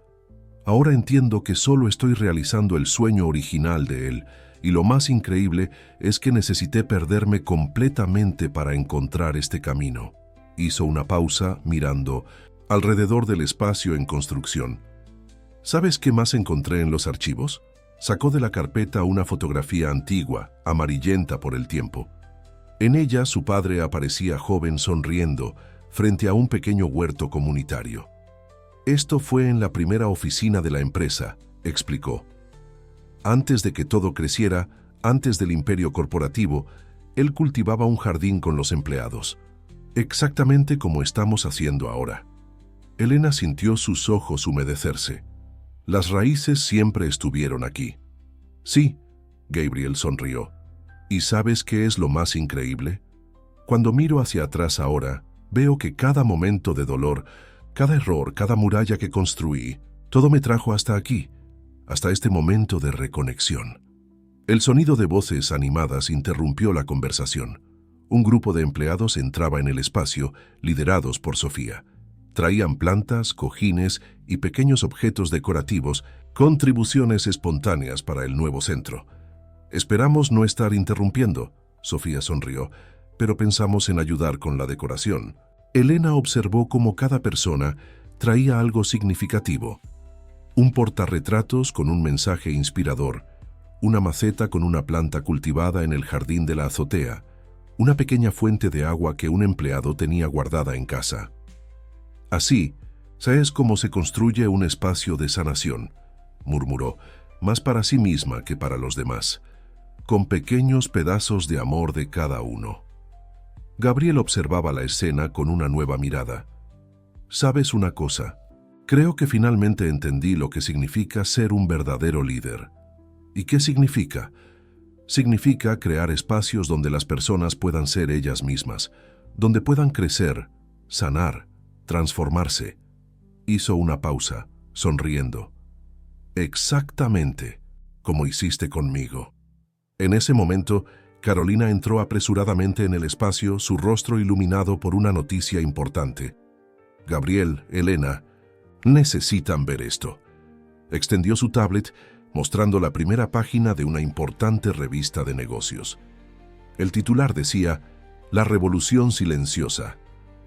Speaker 1: Ahora entiendo que solo estoy realizando el sueño original de él, y lo más increíble es que necesité perderme completamente para encontrar este camino. Hizo una pausa mirando alrededor del espacio en construcción. ¿Sabes qué más encontré en los archivos? Sacó de la carpeta una fotografía antigua, amarillenta por el tiempo. En ella su padre aparecía joven sonriendo frente a un pequeño huerto comunitario. «Esto fue en la primera oficina de la empresa», explicó. «Antes de que todo creciera, antes del imperio corporativo, él cultivaba un jardín con los empleados, exactamente como estamos haciendo ahora». Elena sintió sus ojos humedecerse. Las raíces siempre estuvieron aquí. «Sí», Gabriel sonrió. «¿Y sabes qué es lo más increíble? Cuando miro hacia atrás ahora, veo que cada momento de dolor, cada error, cada muralla que construí, todo me trajo hasta aquí, hasta este momento de reconexión». El sonido de voces animadas interrumpió la conversación. Un grupo de empleados entraba en el espacio, liderados por Sofía. Traían plantas, cojines y pequeños objetos decorativos, contribuciones espontáneas para el nuevo centro. «Esperamos no estar interrumpiendo», Sofía sonrió, «pero pensamos en ayudar con la decoración». Elena observó cómo cada persona traía algo significativo. Un portarretratos con un mensaje inspirador, una maceta con una planta cultivada en el jardín de la azotea, una pequeña fuente de agua que un empleado tenía guardada en casa. «Así, es como se construye un espacio de sanación», murmuró, «más para sí misma que para los demás, con pequeños pedazos de amor de cada uno». Gabriel observaba la escena con una nueva mirada. «¿Sabes una cosa? Creo que finalmente entendí lo que significa ser un verdadero líder». «¿Y qué significa?» «Significa crear espacios donde las personas puedan ser ellas mismas, donde puedan crecer, sanar, transformarse». Hizo una pausa, sonriendo. «Exactamente, como hiciste conmigo». En ese momento, Carolina entró apresuradamente en el espacio, su rostro iluminado por una noticia importante. Gabriel, Elena, necesitan ver esto. Extendió su tablet, mostrando la primera página de una importante revista de negocios. El titular decía: La revolución silenciosa.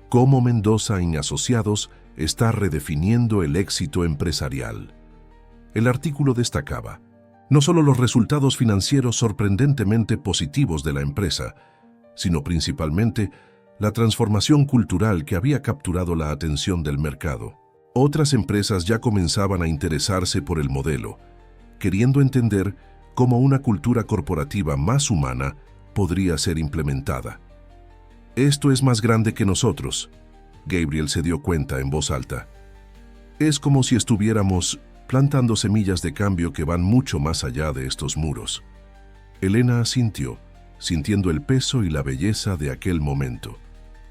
Speaker 1: Cómo Mendoza y Asociados está redefiniendo el éxito empresarial. El artículo destacaba no solo los resultados financieros sorprendentemente positivos de la empresa, sino principalmente la transformación cultural que había capturado la atención del mercado. Otras empresas ya comenzaban a interesarse por el modelo, queriendo entender cómo una cultura corporativa más humana podría ser implementada. Esto es más grande que nosotros, Gabriel se dio cuenta en voz alta. Es como si estuviéramos plantando semillas de cambio que van mucho más allá de estos muros. Elena asintió, sintiendo el peso y la belleza de aquel momento.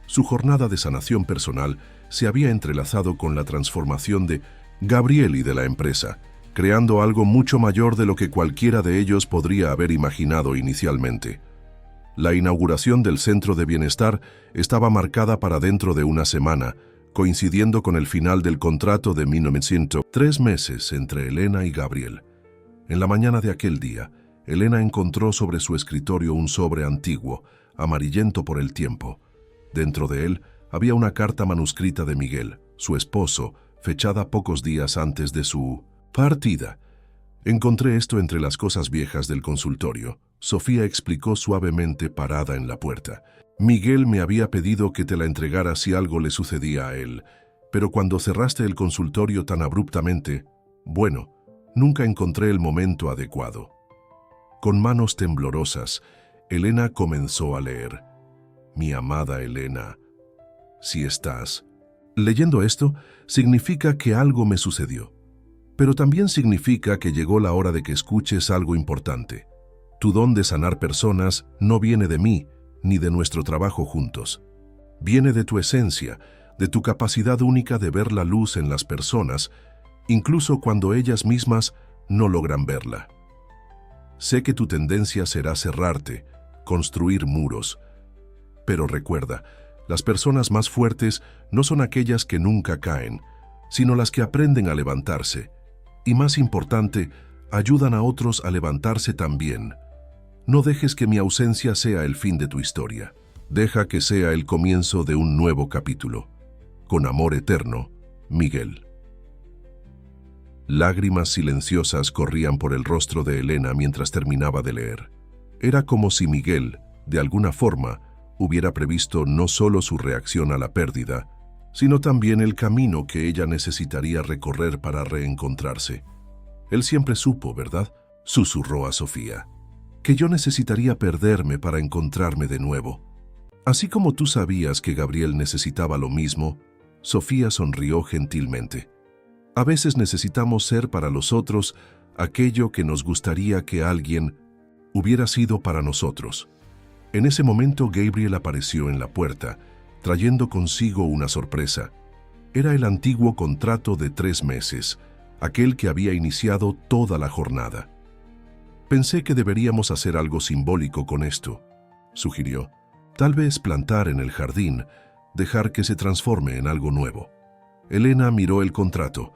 Speaker 1: Su jornada de sanación personal se había entrelazado con la transformación de Gabriel y de la empresa, creando algo mucho mayor de lo que cualquiera de ellos podría haber imaginado inicialmente. La inauguración del Centro de Bienestar estaba marcada para dentro de una semana, coincidiendo con el final del contrato de 1900. 3 meses entre Elena y Gabriel. En la mañana de aquel día, Elena encontró sobre su escritorio un sobre antiguo, amarillento por el tiempo. Dentro de él había una carta manuscrita de Miguel, su esposo, fechada pocos días antes de su partida. Encontré esto entre las cosas viejas del consultorio. Sofía explicó suavemente parada en la puerta. Miguel me había pedido que te la entregara si algo le sucedía a él, pero cuando cerraste el consultorio tan abruptamente, bueno, nunca encontré el momento adecuado. Con manos temblorosas, Elena comenzó a leer. Mi amada Elena, si estás leyendo esto, significa que algo me sucedió. Pero también significa que llegó la hora de que escuches algo importante. Tu don de sanar personas no viene de mí, ni de nuestro trabajo juntos. Viene de tu esencia, de tu capacidad única de ver la luz en las personas, incluso cuando ellas mismas no logran verla. Sé que tu tendencia será cerrarte, construir muros. Pero recuerda, las personas más fuertes no son aquellas que nunca caen, sino las que aprenden a levantarse. Y más importante, ayudan a otros a levantarse también. No dejes que mi ausencia sea el fin de tu historia. Deja que sea el comienzo de un nuevo capítulo. Con amor eterno, Miguel. Lágrimas silenciosas corrían por el rostro de Elena mientras terminaba de leer. Era como si Miguel, de alguna forma, hubiera previsto no solo su reacción a la pérdida, sino también el camino que ella necesitaría recorrer para reencontrarse. Él siempre supo, ¿verdad?, susurró a Sofía, que yo necesitaría perderme para encontrarme de nuevo. Así como tú sabías que Gabriel necesitaba lo mismo, Sofía sonrió gentilmente. A veces necesitamos ser para los otros aquello que nos gustaría que alguien hubiera sido para nosotros. En ese momento Gabriel apareció en la puerta, trayendo consigo una sorpresa. Era el antiguo contrato de 3 meses, aquel que había iniciado toda la jornada. Pensé que deberíamos hacer algo simbólico con esto, sugirió. Tal vez plantar en el jardín, dejar que se transforme en algo nuevo. Elena miró el contrato,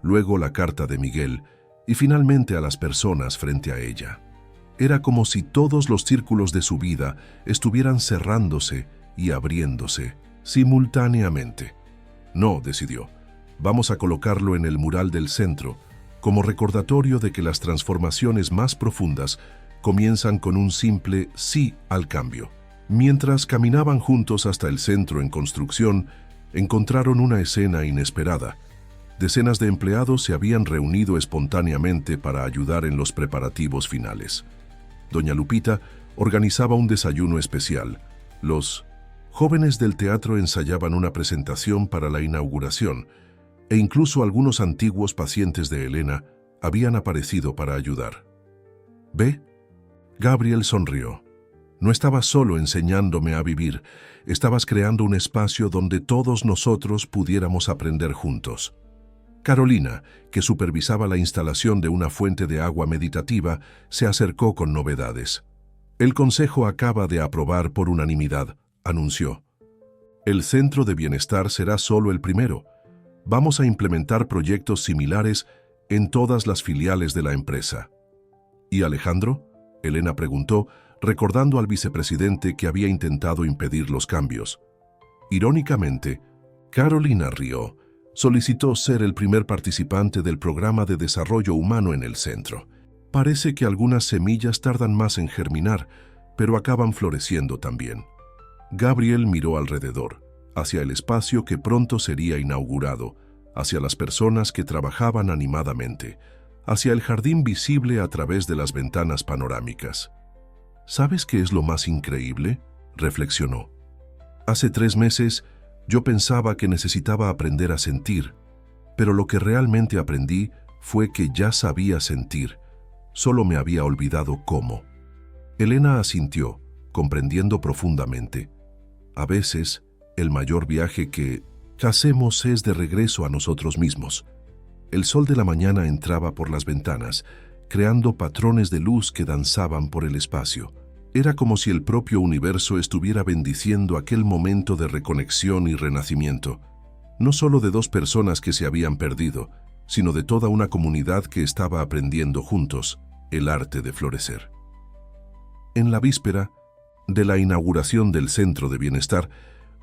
Speaker 1: luego la carta de Miguel y finalmente a las personas frente a ella. Era como si todos los círculos de su vida estuvieran cerrándose y abriéndose simultáneamente. No, decidió, vamos a colocarlo en el mural del centro, como recordatorio de que las transformaciones más profundas comienzan con un simple sí al cambio. Mientras caminaban juntos hasta el centro en construcción, encontraron una escena inesperada. Decenas de empleados se habían reunido espontáneamente para ayudar en los preparativos finales. Doña Lupita organizaba un desayuno especial. Los jóvenes del teatro ensayaban una presentación para la inauguración, e incluso algunos antiguos pacientes de Elena habían aparecido para ayudar. ¿Ve? Gabriel sonrió. No estabas solo enseñándome a vivir, estabas creando un espacio donde todos nosotros pudiéramos aprender juntos. Carolina, que supervisaba la instalación de una fuente de agua meditativa, se acercó con novedades. El Consejo acaba de aprobar por unanimidad, anunció. El Centro de Bienestar será solo el primero. Vamos a implementar proyectos similares en todas las filiales de la empresa. ¿Y Alejandro?, Elena preguntó, recordando al vicepresidente que había intentado impedir los cambios. Irónicamente, Carolina rió. Solicitó ser el primer participante del programa de desarrollo humano en el centro. Parece que algunas semillas tardan más en germinar, pero acaban floreciendo también. Gabriel miró alrededor, hacia el espacio que pronto sería inaugurado, hacia las personas que trabajaban animadamente, hacia el jardín visible a través de las ventanas panorámicas. ¿Sabes qué es lo más increíble?, reflexionó. Hace 3 meses yo pensaba que necesitaba aprender a sentir, pero lo que realmente aprendí fue que ya sabía sentir, solo me había olvidado cómo. Elena asintió, comprendiendo profundamente. A veces, el mayor viaje que hacemos es de regreso a nosotros mismos. El sol de la mañana entraba por las ventanas, creando patrones de luz que danzaban por el espacio. Era como si el propio universo estuviera bendiciendo aquel momento de reconexión y renacimiento, no solo de 2 personas que se habían perdido, sino de toda una comunidad que estaba aprendiendo juntos el arte de florecer. En la víspera de la inauguración del Centro de Bienestar,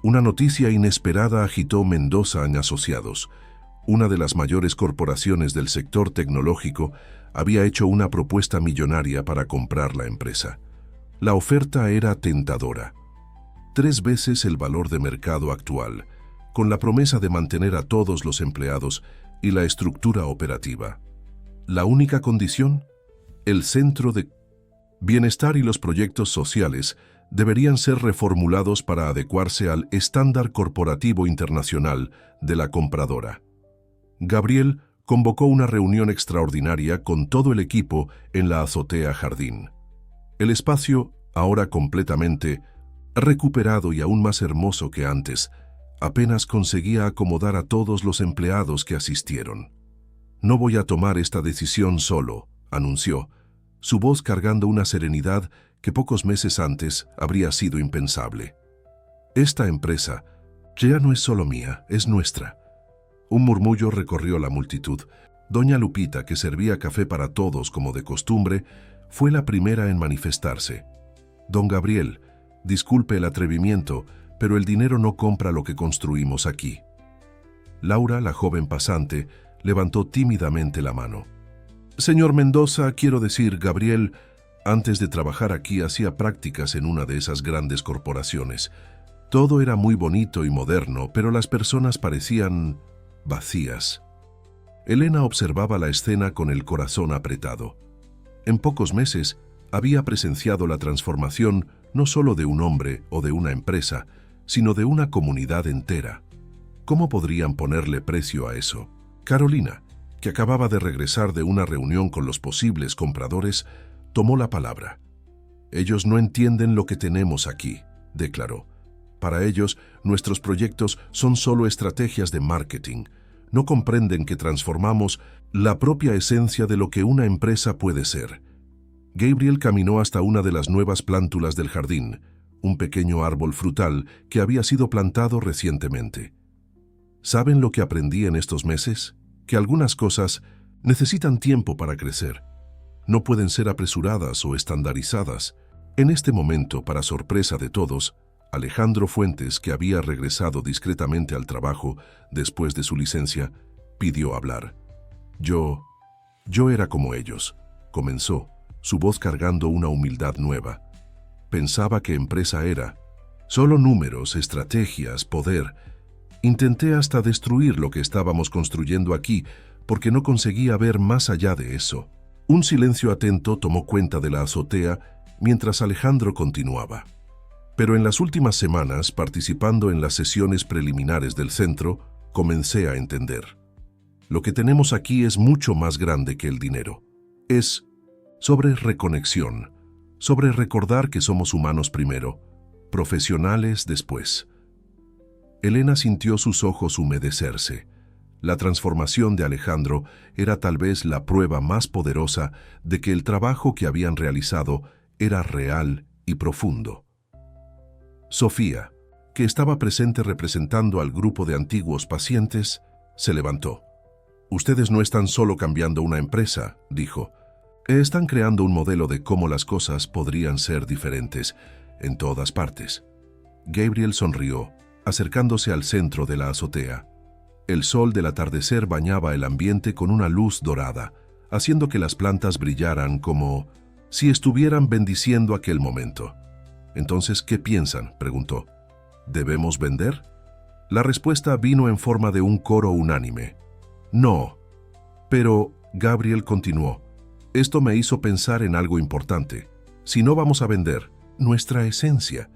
Speaker 1: una noticia inesperada agitó Mendoza & Asociados. Una de las mayores corporaciones del sector tecnológico había hecho una propuesta millonaria para comprar la empresa. La oferta era tentadora. 3 veces el valor de mercado actual, con la promesa de mantener a todos los empleados y la estructura operativa. La única condición: el Centro de Bienestar y los proyectos sociales deberían ser reformulados para adecuarse al estándar corporativo internacional de la compradora. Gabriel convocó una reunión extraordinaria con todo el equipo en la azotea jardín. El espacio, ahora completamente recuperado y aún más hermoso que antes, apenas conseguía acomodar a todos los empleados que asistieron. «No voy a tomar esta decisión solo», anunció, su voz cargando una serenidad que pocos meses antes habría sido impensable. «Esta empresa ya no es solo mía, es nuestra». Un murmullo recorrió la multitud. Doña Lupita, que servía café para todos como de costumbre, fue la primera en manifestarse. «Don Gabriel, disculpe el atrevimiento, pero el dinero no compra lo que construimos aquí». Laura, la joven pasante, levantó tímidamente la mano. «Señor Mendoza, quiero decir, Gabriel, antes de trabajar aquí hacía prácticas en una de esas grandes corporaciones. Todo era muy bonito y moderno, pero las personas parecían vacías». Elena observaba la escena con el corazón apretado. En pocos meses había presenciado la transformación no solo de un hombre o de una empresa, sino de una comunidad entera. ¿Cómo podrían ponerle precio a eso? Carolina, que acababa de regresar de una reunión con los posibles compradores, tomó la palabra. «Ellos no entienden lo que tenemos aquí», declaró. «Para ellos, nuestros proyectos son solo estrategias de marketing. No comprenden que transformamos la propia esencia de lo que una empresa puede ser». Gabriel caminó hasta una de las nuevas plántulas del jardín, un pequeño árbol frutal que había sido plantado recientemente. ¿Saben lo que aprendí en estos meses? Que algunas cosas necesitan tiempo para crecer. No pueden ser apresuradas o estandarizadas. En este momento, para sorpresa de todos, Alejandro Fuentes, que había regresado discretamente al trabajo después de su licencia, pidió hablar. Yo era como ellos», comenzó, su voz cargando una humildad nueva. «Pensaba que empresa era solo números, estrategias, poder. Intenté hasta destruir lo que estábamos construyendo aquí porque no conseguía ver más allá de eso». Un silencio atento tomó cuenta de la azotea mientras Alejandro continuaba. «Pero en las últimas semanas, participando en las sesiones preliminares del centro, comencé a entender. Lo que tenemos aquí es mucho más grande que el dinero. Es sobre reconexión, sobre recordar que somos humanos primero, profesionales después». Elena sintió sus ojos humedecerse. La transformación de Alejandro era tal vez la prueba más poderosa de que el trabajo que habían realizado era real y profundo. Sofía, que estaba presente representando al grupo de antiguos pacientes, se levantó. «Ustedes no están solo cambiando una empresa», dijo. «Están creando un modelo de cómo las cosas podrían ser diferentes en todas partes». Gabriel sonrió, acercándose al centro de la azotea. El sol del atardecer bañaba el ambiente con una luz dorada, haciendo que las plantas brillaran como si estuvieran bendiciendo aquel momento. «Entonces, ¿qué piensan?», preguntó. «¿Debemos vender?». La respuesta vino en forma de un coro unánime. «No». Pero Gabriel continuó. «Esto me hizo pensar en algo importante. Si no vamos a vender nuestra esencia,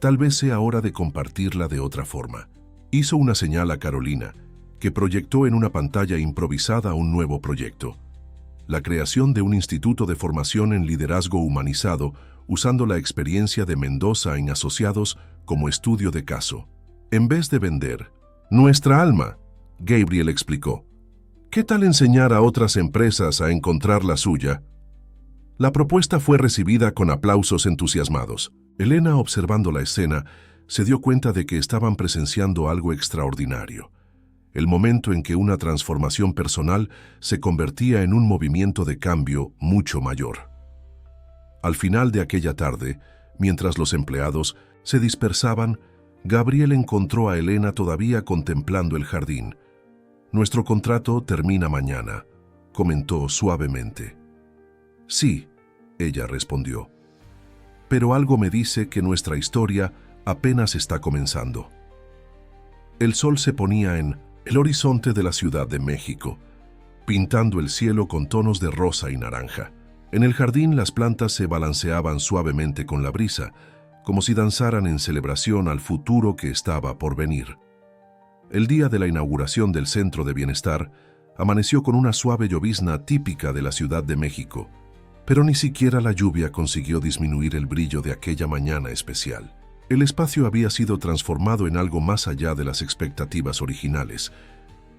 Speaker 1: tal vez sea hora de compartirla de otra forma». Hizo una señal a Carolina, que proyectó en una pantalla improvisada un nuevo proyecto. La creación de un instituto de formación en liderazgo humanizado usando la experiencia de Mendoza en asociados como estudio de caso. «En vez de vender nuestra alma», Gabriel explicó, «¿qué tal enseñar a otras empresas a encontrar la suya?». La propuesta fue recibida con aplausos entusiasmados. Elena, observando la escena, se dio cuenta de que estaban presenciando algo extraordinario. El momento en que una transformación personal se convertía en un movimiento de cambio mucho mayor. Al final de aquella tarde, mientras los empleados se dispersaban, Gabriel encontró a Elena todavía contemplando el jardín. «Nuestro contrato termina mañana», comentó suavemente. «Sí», ella respondió. «Pero algo me dice que nuestra historia apenas está comenzando». El sol se ponía en el horizonte de la Ciudad de México, pintando el cielo con tonos de rosa y naranja. En el jardín las plantas se balanceaban suavemente con la brisa, como si danzaran en celebración al futuro que estaba por venir. El día de la inauguración del Centro de Bienestar amaneció con una suave llovizna típica de la Ciudad de México, pero ni siquiera la lluvia consiguió disminuir el brillo de aquella mañana especial. El espacio había sido transformado en algo más allá de las expectativas originales.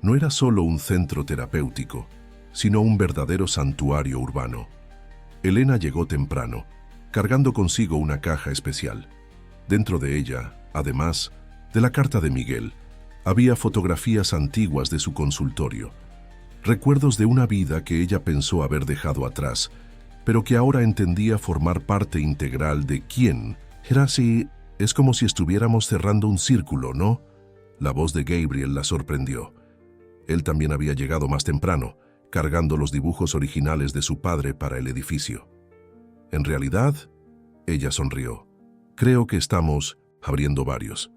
Speaker 1: No era solo un centro terapéutico, sino un verdadero santuario urbano. Elena llegó temprano, cargando consigo una caja especial. Dentro de ella, además de la carta de Miguel, había fotografías antiguas de su consultorio, recuerdos de una vida que ella pensó haber dejado atrás, pero que ahora entendía formar parte integral de quién era. Así, es como si estuviéramos cerrando un círculo, ¿no? La voz de Gabriel la sorprendió. Él también había llegado más temprano, cargando los dibujos originales de su padre para el edificio. «En realidad», ella sonrió, «creo que estamos abriendo varios».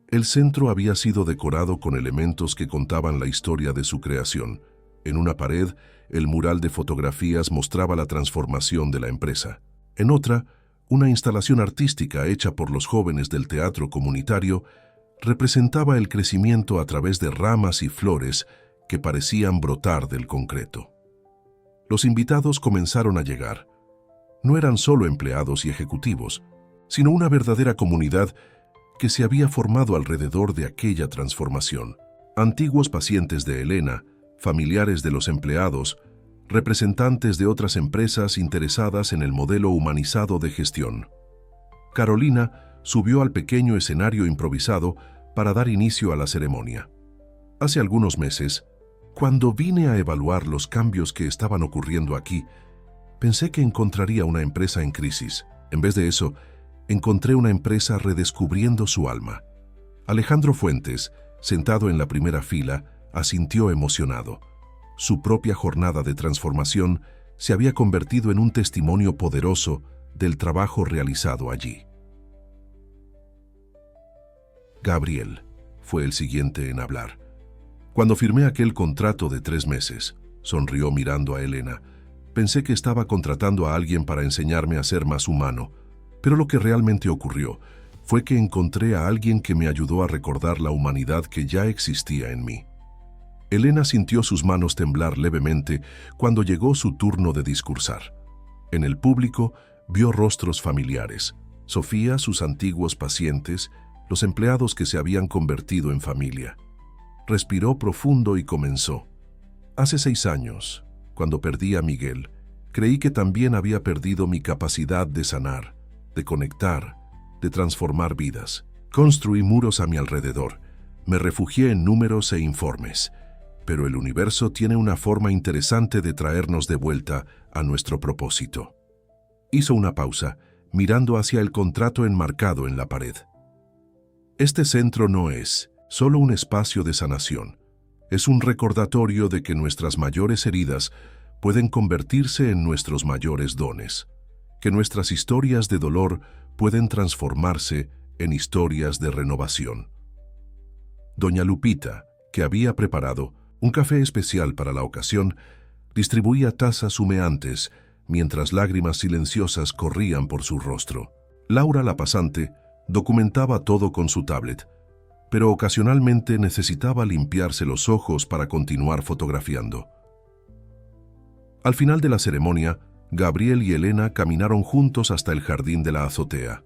Speaker 1: El centro había sido decorado con elementos que contaban la historia de su creación. En una pared, el mural de fotografías mostraba la transformación de la empresa. En otra, una instalación artística hecha por los jóvenes del teatro comunitario representaba el crecimiento a través de ramas y flores que parecían brotar del concreto. Los invitados comenzaron a llegar. No eran solo empleados y ejecutivos, sino una verdadera comunidad que se había formado alrededor de aquella transformación. Antiguos pacientes de Elena, familiares de los empleados, representantes de otras empresas interesadas en el modelo humanizado de gestión. Carolina subió al pequeño escenario improvisado para dar inicio a la ceremonia. Hace algunos meses, cuando vine a evaluar los cambios que estaban ocurriendo aquí, pensé que encontraría una empresa en crisis. En vez de eso, encontré una empresa redescubriendo su alma. Alejandro Fuentes, sentado en la primera fila, asintió emocionado. Su propia jornada de transformación se había convertido en un testimonio poderoso del trabajo realizado allí. Gabriel fue el siguiente en hablar. Cuando firmé aquel contrato de 3 meses, sonrió mirando a Elena. Pensé que estaba contratando a alguien para enseñarme a ser más humano, pero lo que realmente ocurrió fue que encontré a alguien que me ayudó a recordar la humanidad que ya existía en mí. Elena sintió sus manos temblar levemente cuando llegó su turno de discursar. En el público vio rostros familiares, Sofía, sus antiguos pacientes, los empleados que se habían convertido en familia. Respiró profundo y comenzó. Hace 6 años, cuando perdí a Miguel, Creí que también había perdido mi capacidad de sanar, de conectar, de transformar vidas. Construí muros a mi alrededor. Me refugié en números e informes. Pero el universo tiene una forma interesante de traernos de vuelta a nuestro propósito. Hizo una pausa, mirando hacia el contrato enmarcado en la pared. Este centro no es solo un espacio de sanación. Es un recordatorio de que nuestras mayores heridas pueden convertirse en nuestros mayores dones, que nuestras historias de dolor pueden transformarse en historias de renovación. Doña Lupita, que había preparado un café especial para la ocasión, distribuía tazas humeantes mientras lágrimas silenciosas corrían por su rostro. Laura, la pasante, documentaba todo con su tablet, pero ocasionalmente necesitaba limpiarse los ojos para continuar fotografiando. Al final de la ceremonia, Gabriel y Elena caminaron juntos hasta el jardín de la azotea.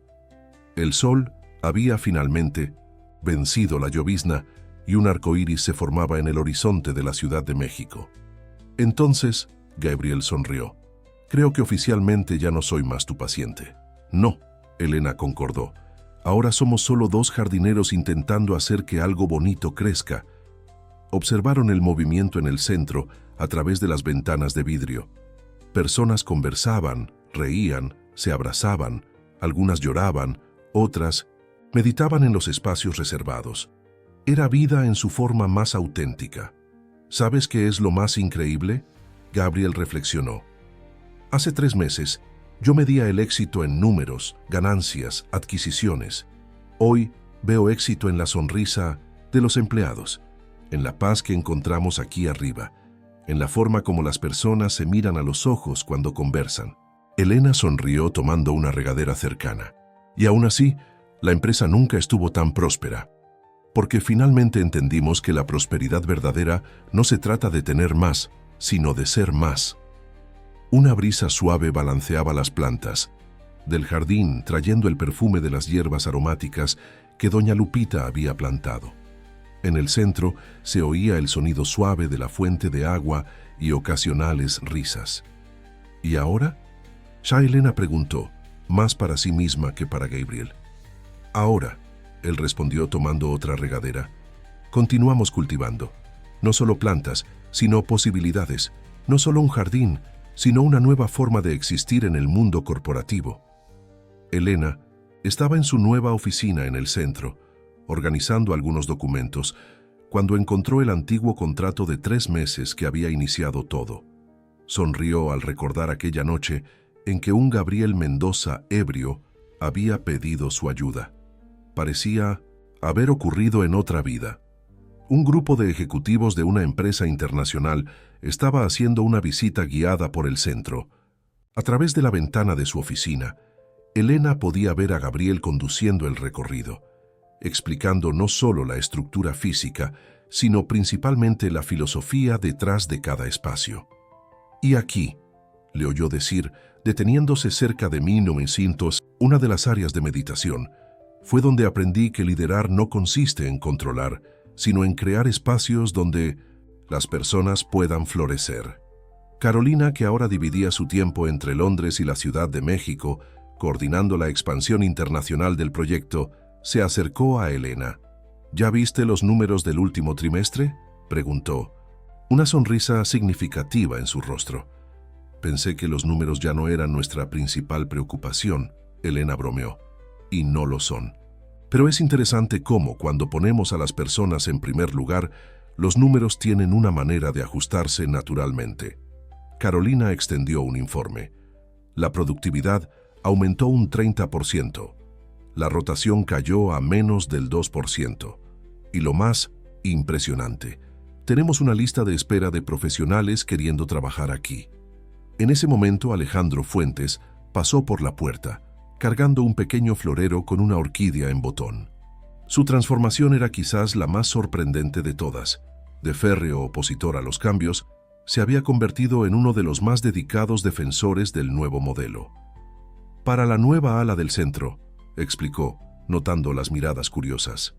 Speaker 1: El sol había finalmente vencido la llovizna y un arco iris se formaba en el horizonte de la Ciudad de México. Entonces, Gabriel sonrió. Creo que oficialmente ya no soy más tu paciente. No, Elena concordó. Ahora somos solo dos jardineros intentando hacer que algo bonito crezca. Observaron el movimiento en el centro a través de las ventanas de vidrio. Personas conversaban, reían, se abrazaban, algunas lloraban, otras meditaban en los espacios reservados. Era vida en su forma más auténtica. ¿Sabes qué es lo más increíble? Gabriel reflexionó. Hace 3 meses, yo medía el éxito en números, ganancias, adquisiciones. Hoy veo éxito en la sonrisa de los empleados, en la paz que encontramos aquí arriba, en la forma como las personas se miran a los ojos cuando conversan. Elena sonrió tomando una regadera cercana. Y aún así, la empresa nunca estuvo tan próspera. Porque finalmente entendimos que la prosperidad verdadera no se trata de tener más, sino de ser más. Una brisa suave balanceaba las plantas del jardín, trayendo el perfume de las hierbas aromáticas que doña Lupita había plantado. En el centro se oía el sonido suave de la fuente de agua y ocasionales risas. ¿Y ahora? Ya Elena preguntó, más para sí misma que para Gabriel. Ahora, él respondió tomando otra regadera. Continuamos cultivando. No solo plantas, sino posibilidades. No solo un jardín, sino una nueva forma de existir en el mundo corporativo. Elena estaba en su nueva oficina en el centro, organizando algunos documentos, cuando encontró el antiguo contrato de 3 meses que había iniciado todo. Sonrió al recordar aquella noche en que un Gabriel Mendoza ebrio había pedido su ayuda. Parecía haber ocurrido en otra vida. Un grupo de ejecutivos de una empresa internacional estaba haciendo una visita guiada por el centro. A través de la ventana de su oficina, Elena podía ver a Gabriel conduciendo el recorrido, explicando no solo la estructura física, sino principalmente la filosofía detrás de cada espacio. Y aquí, le oyó decir, deteniéndose cerca de 1900, una de las áreas de meditación, fue donde aprendí que liderar no consiste en controlar, sino en crear espacios donde las personas puedan florecer. Carolina, que ahora dividía su tiempo entre Londres y la Ciudad de México, coordinando la expansión internacional del proyecto, se acercó a Elena. ¿Ya viste los números del último trimestre?, preguntó, una sonrisa significativa en su rostro. Pensé que los números ya no eran nuestra principal preocupación, Elena bromeó, y no lo son. Pero es interesante cómo, cuando ponemos a las personas en primer lugar, los números tienen una manera de ajustarse naturalmente. Carolina extendió un informe. La productividad aumentó un 30%. La rotación cayó a menos del 2%. Y lo más impresionante, tenemos una lista de espera de profesionales queriendo trabajar aquí. En ese momento, Alejandro Fuentes pasó por la puerta, cargando un pequeño florero con una orquídea en botón. Su transformación era quizás la más sorprendente de todas. De férreo opositor a los cambios, se había convertido en uno de los más dedicados defensores del nuevo modelo. Para la nueva ala del centro, explicó, notando las miradas curiosas.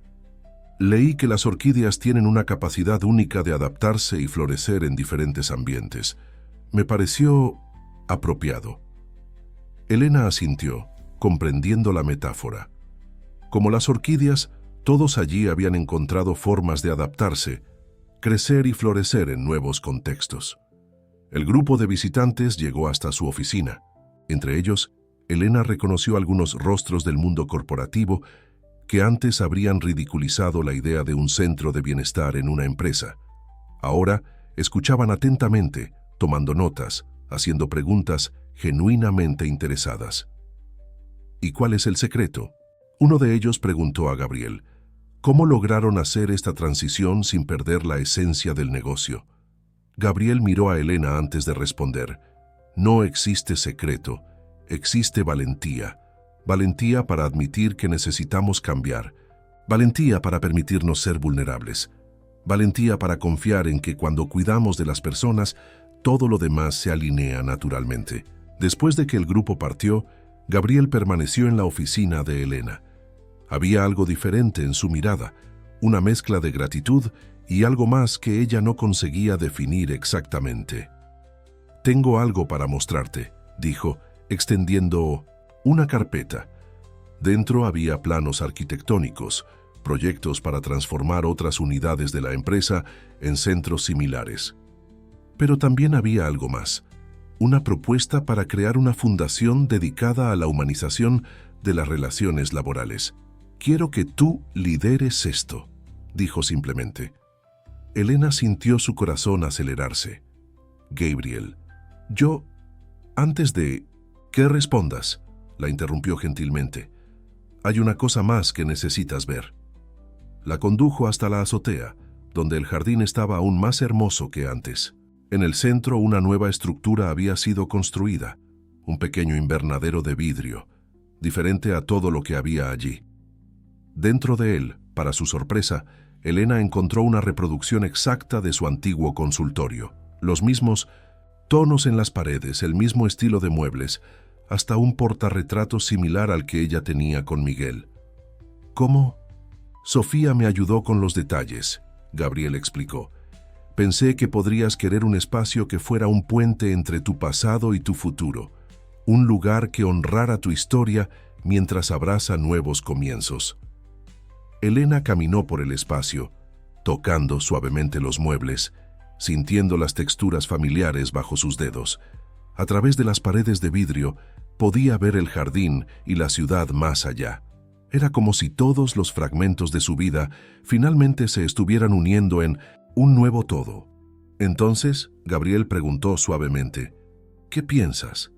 Speaker 1: Leí que las orquídeas tienen una capacidad única de adaptarse y florecer en diferentes ambientes. Me pareció apropiado. Elena asintió, comprendiendo la metáfora. Como las orquídeas, todos allí habían encontrado formas de adaptarse, crecer y florecer en nuevos contextos. El grupo de visitantes llegó hasta su oficina. Entre ellos, Elena reconoció algunos rostros del mundo corporativo que antes habrían ridiculizado la idea de un centro de bienestar en una empresa. Ahora escuchaban atentamente, tomando notas, haciendo preguntas genuinamente interesadas. ¿Y cuál es el secreto? Uno de ellos preguntó a Gabriel, ¿cómo lograron hacer esta transición sin perder la esencia del negocio? Gabriel miró a Elena antes de responder. No existe secreto, existe valentía. Valentía para admitir que necesitamos cambiar. Valentía para permitirnos ser vulnerables. Valentía para confiar en que cuando cuidamos de las personas, todo lo demás se alinea naturalmente. Después de que el grupo partió, Gabriel permaneció en la oficina de Elena. Había algo diferente en su mirada, una mezcla de gratitud y algo más que ella no conseguía definir exactamente. «Tengo algo para mostrarte», dijo, extendiendo una carpeta. Dentro había planos arquitectónicos, proyectos para transformar otras unidades de la empresa en centros similares. Pero también había algo más, una propuesta para crear una fundación dedicada a la humanización de las relaciones laborales. «Quiero que tú lideres esto», dijo simplemente. Elena sintió su corazón acelerarse. «Gabriel, antes de que respondas», la interrumpió gentilmente. «Hay una cosa más que necesitas ver». La condujo hasta la azotea, donde el jardín estaba aún más hermoso que antes. En el centro una nueva estructura había sido construida, un pequeño invernadero de vidrio, diferente a todo lo que había allí. Dentro de él, para su sorpresa, Elena encontró una reproducción exacta de su antiguo consultorio. Los mismos tonos en las paredes, el mismo estilo de muebles, hasta un portarretratos similar al que ella tenía con Miguel. «¿Cómo?» «Sofía me ayudó con los detalles», Gabriel explicó. «Pensé que podrías querer un espacio que fuera un puente entre tu pasado y tu futuro, un lugar que honrara tu historia mientras abraza nuevos comienzos». Elena caminó por el espacio, tocando suavemente los muebles, sintiendo las texturas familiares bajo sus dedos. A través de las paredes de vidrio, podía ver el jardín y la ciudad más allá. Era como si todos los fragmentos de su vida finalmente se estuvieran uniendo en un nuevo todo. Entonces, Gabriel preguntó suavemente, «¿Qué piensas?»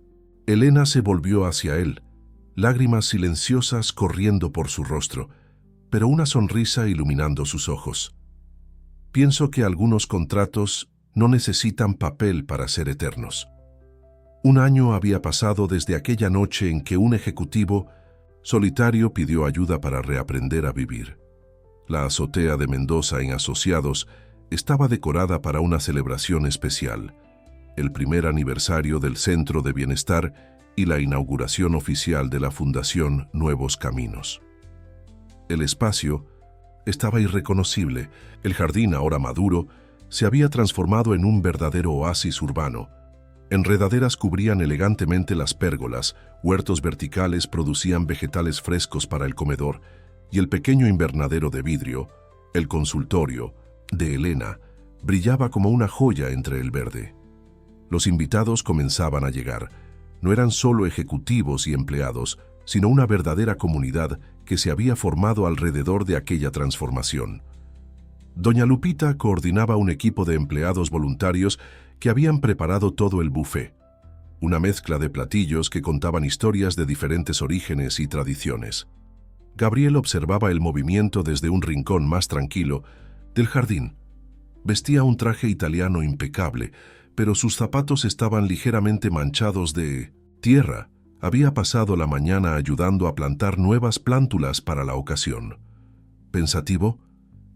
Speaker 1: Elena se volvió hacia él, lágrimas silenciosas corriendo por su rostro, pero una sonrisa iluminando sus ojos. «Pienso que algunos contratos no necesitan papel para ser eternos». Un año había pasado desde aquella noche en que un ejecutivo solitario pidió ayuda para reaprender a vivir. La azotea de Mendoza en Asociados estaba decorada para una celebración especial, el primer aniversario del Centro de Bienestar y la inauguración oficial de la Fundación Nuevos Caminos. El espacio estaba irreconocible. El jardín, ahora maduro, se había transformado en un verdadero oasis urbano. Enredaderas cubrían elegantemente las pérgolas, huertos verticales producían vegetales frescos para el comedor, y el pequeño invernadero de vidrio, el consultorio, de Elena, brillaba como una joya entre el verde. Los invitados comenzaban a llegar. No eran solo ejecutivos y empleados, sino una verdadera comunidad que se había formado alrededor de aquella transformación. Doña Lupita coordinaba un equipo de empleados voluntarios que habían preparado todo el buffet, una mezcla de platillos que contaban historias de diferentes orígenes y tradiciones. Gabriel observaba el movimiento desde un rincón más tranquilo del jardín. Vestía un traje italiano impecable, pero sus zapatos estaban ligeramente manchados de tierra. Había pasado la mañana ayudando a plantar nuevas plántulas para la ocasión. Pensativo,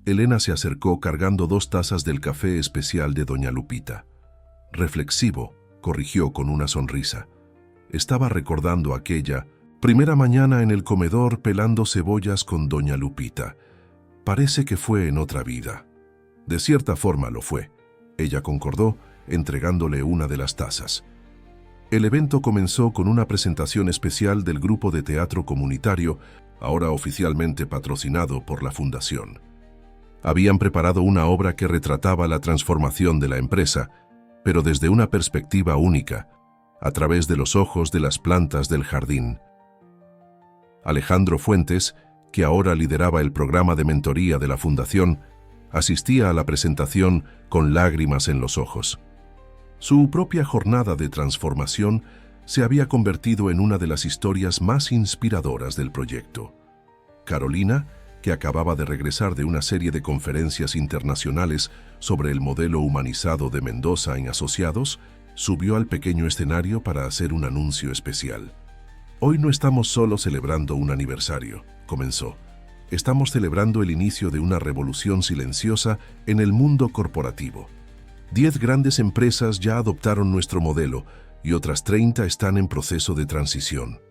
Speaker 1: Elena se acercó cargando 2 tazas del café especial de doña Lupita. Reflexivo, corrigió con una sonrisa. Estaba recordando aquella primera mañana en el comedor pelando cebollas con doña Lupita. Parece que fue en otra vida. De cierta forma lo fue. Ella concordó, entregándole una de las tazas. El evento comenzó con una presentación especial del grupo de teatro comunitario, ahora oficialmente patrocinado por la Fundación. Habían preparado una obra que retrataba la transformación de la empresa, pero desde una perspectiva única, a través de los ojos de las plantas del jardín. Alejandro Fuentes, que ahora lideraba el programa de mentoría de la Fundación, asistía a la presentación con lágrimas en los ojos. Su propia jornada de transformación se había convertido en una de las historias más inspiradoras del proyecto. Carolina, que acababa de regresar de una serie de conferencias internacionales sobre el modelo humanizado de Mendoza en Asociados, subió al pequeño escenario para hacer un anuncio especial. Hoy no estamos solo celebrando un aniversario, comenzó. Estamos celebrando el inicio de una revolución silenciosa en el mundo corporativo. 10 grandes empresas ya adoptaron nuestro modelo y otras 30 están en proceso de transición.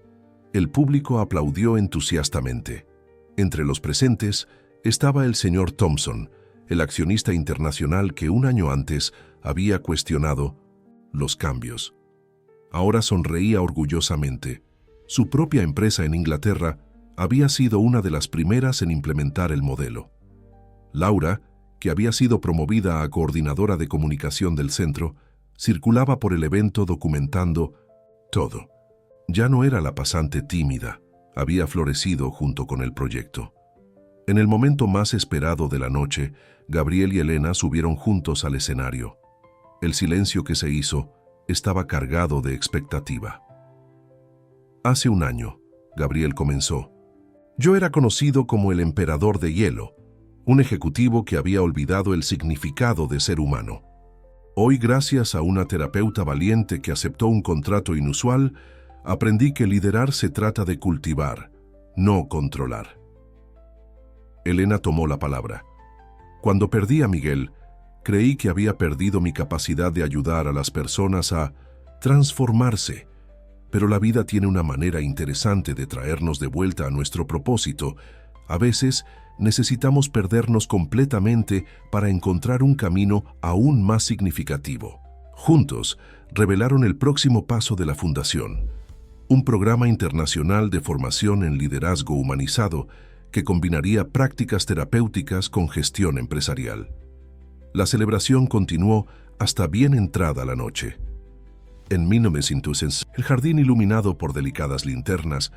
Speaker 1: El público aplaudió entusiastamente. Entre los presentes estaba el señor Thompson, el accionista internacional que un año antes había cuestionado los cambios. Ahora sonreía orgullosamente. Su propia empresa en Inglaterra había sido una de las primeras en implementar el modelo. Laura, que había sido promovida a coordinadora de comunicación del centro, circulaba por el evento documentando todo. Ya no era la pasante tímida, había florecido junto con el proyecto. En el momento más esperado de la noche, Gabriel y Elena subieron juntos al escenario. El silencio que se hizo estaba cargado de expectativa. Hace un año, Gabriel comenzó. Yo era conocido como el emperador de hielo, un ejecutivo que había olvidado el significado de ser humano. Hoy, gracias a una terapeuta valiente que aceptó un contrato inusual, aprendí que liderar se trata de cultivar, no controlar. Elena tomó la palabra. Cuando perdí a Miguel, creí que había perdido mi capacidad de ayudar a las personas a transformarse, pero la vida tiene una manera interesante de traernos de vuelta a nuestro propósito. A veces, necesitamos perdernos completamente para encontrar un camino aún más significativo. Juntos, revelaron el próximo paso de la Fundación, un programa internacional de formación en liderazgo humanizado que combinaría prácticas terapéuticas con gestión empresarial. La celebración continuó hasta bien entrada la noche. En 1900, el jardín iluminado por delicadas linternas,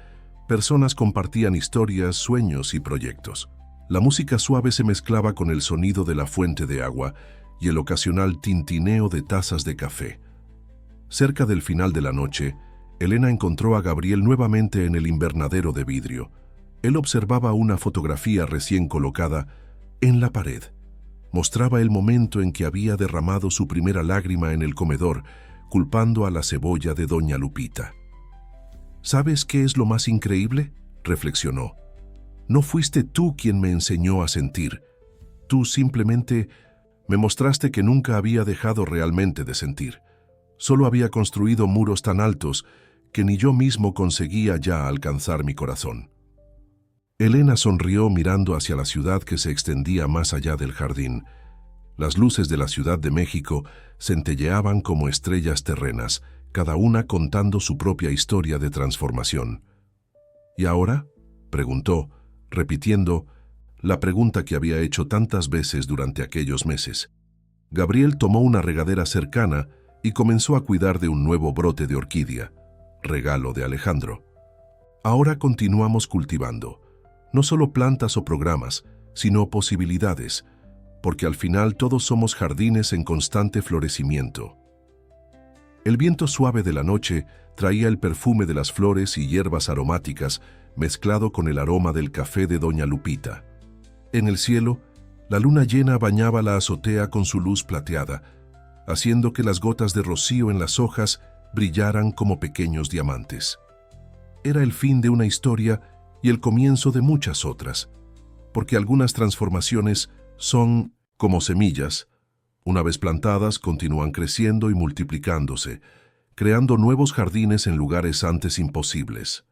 Speaker 1: personas compartían historias, sueños y proyectos. La música suave se mezclaba con el sonido de la fuente de agua y el ocasional tintineo de tazas de café. Cerca del final de la noche, Elena encontró a Gabriel nuevamente en el invernadero de vidrio. Él observaba una fotografía recién colocada en la pared. Mostraba el momento en que había derramado su primera lágrima en el comedor, culpando a la cebolla de doña Lupita. ¿Sabes qué es lo más increíble?, reflexionó. No fuiste tú quien me enseñó a sentir. Tú simplemente me mostraste que nunca había dejado realmente de sentir. Solo había construido muros tan altos que ni yo mismo conseguía ya alcanzar mi corazón. Elena sonrió mirando hacia la ciudad que se extendía más allá del jardín. Las luces de la Ciudad de México centelleaban como estrellas terrenas, cada una contando su propia historia de transformación. ¿Y ahora?, preguntó, repitiendo la pregunta que había hecho tantas veces durante aquellos meses. Gabriel tomó una regadera cercana y comenzó a cuidar de un nuevo brote de orquídea, regalo de Alejandro. Ahora continuamos cultivando, no solo plantas o programas, sino posibilidades, porque al final todos somos jardines en constante florecimiento. El viento suave de la noche traía el perfume de las flores y hierbas aromáticas mezclado con el aroma del café de doña Lupita. En el cielo, la luna llena bañaba la azotea con su luz plateada, haciendo que las gotas de rocío en las hojas brillaran como pequeños diamantes. Era el fin de una historia y el comienzo de muchas otras, porque algunas transformaciones son como semillas. Una vez plantadas, continúan creciendo y multiplicándose, creando nuevos jardines en lugares antes imposibles.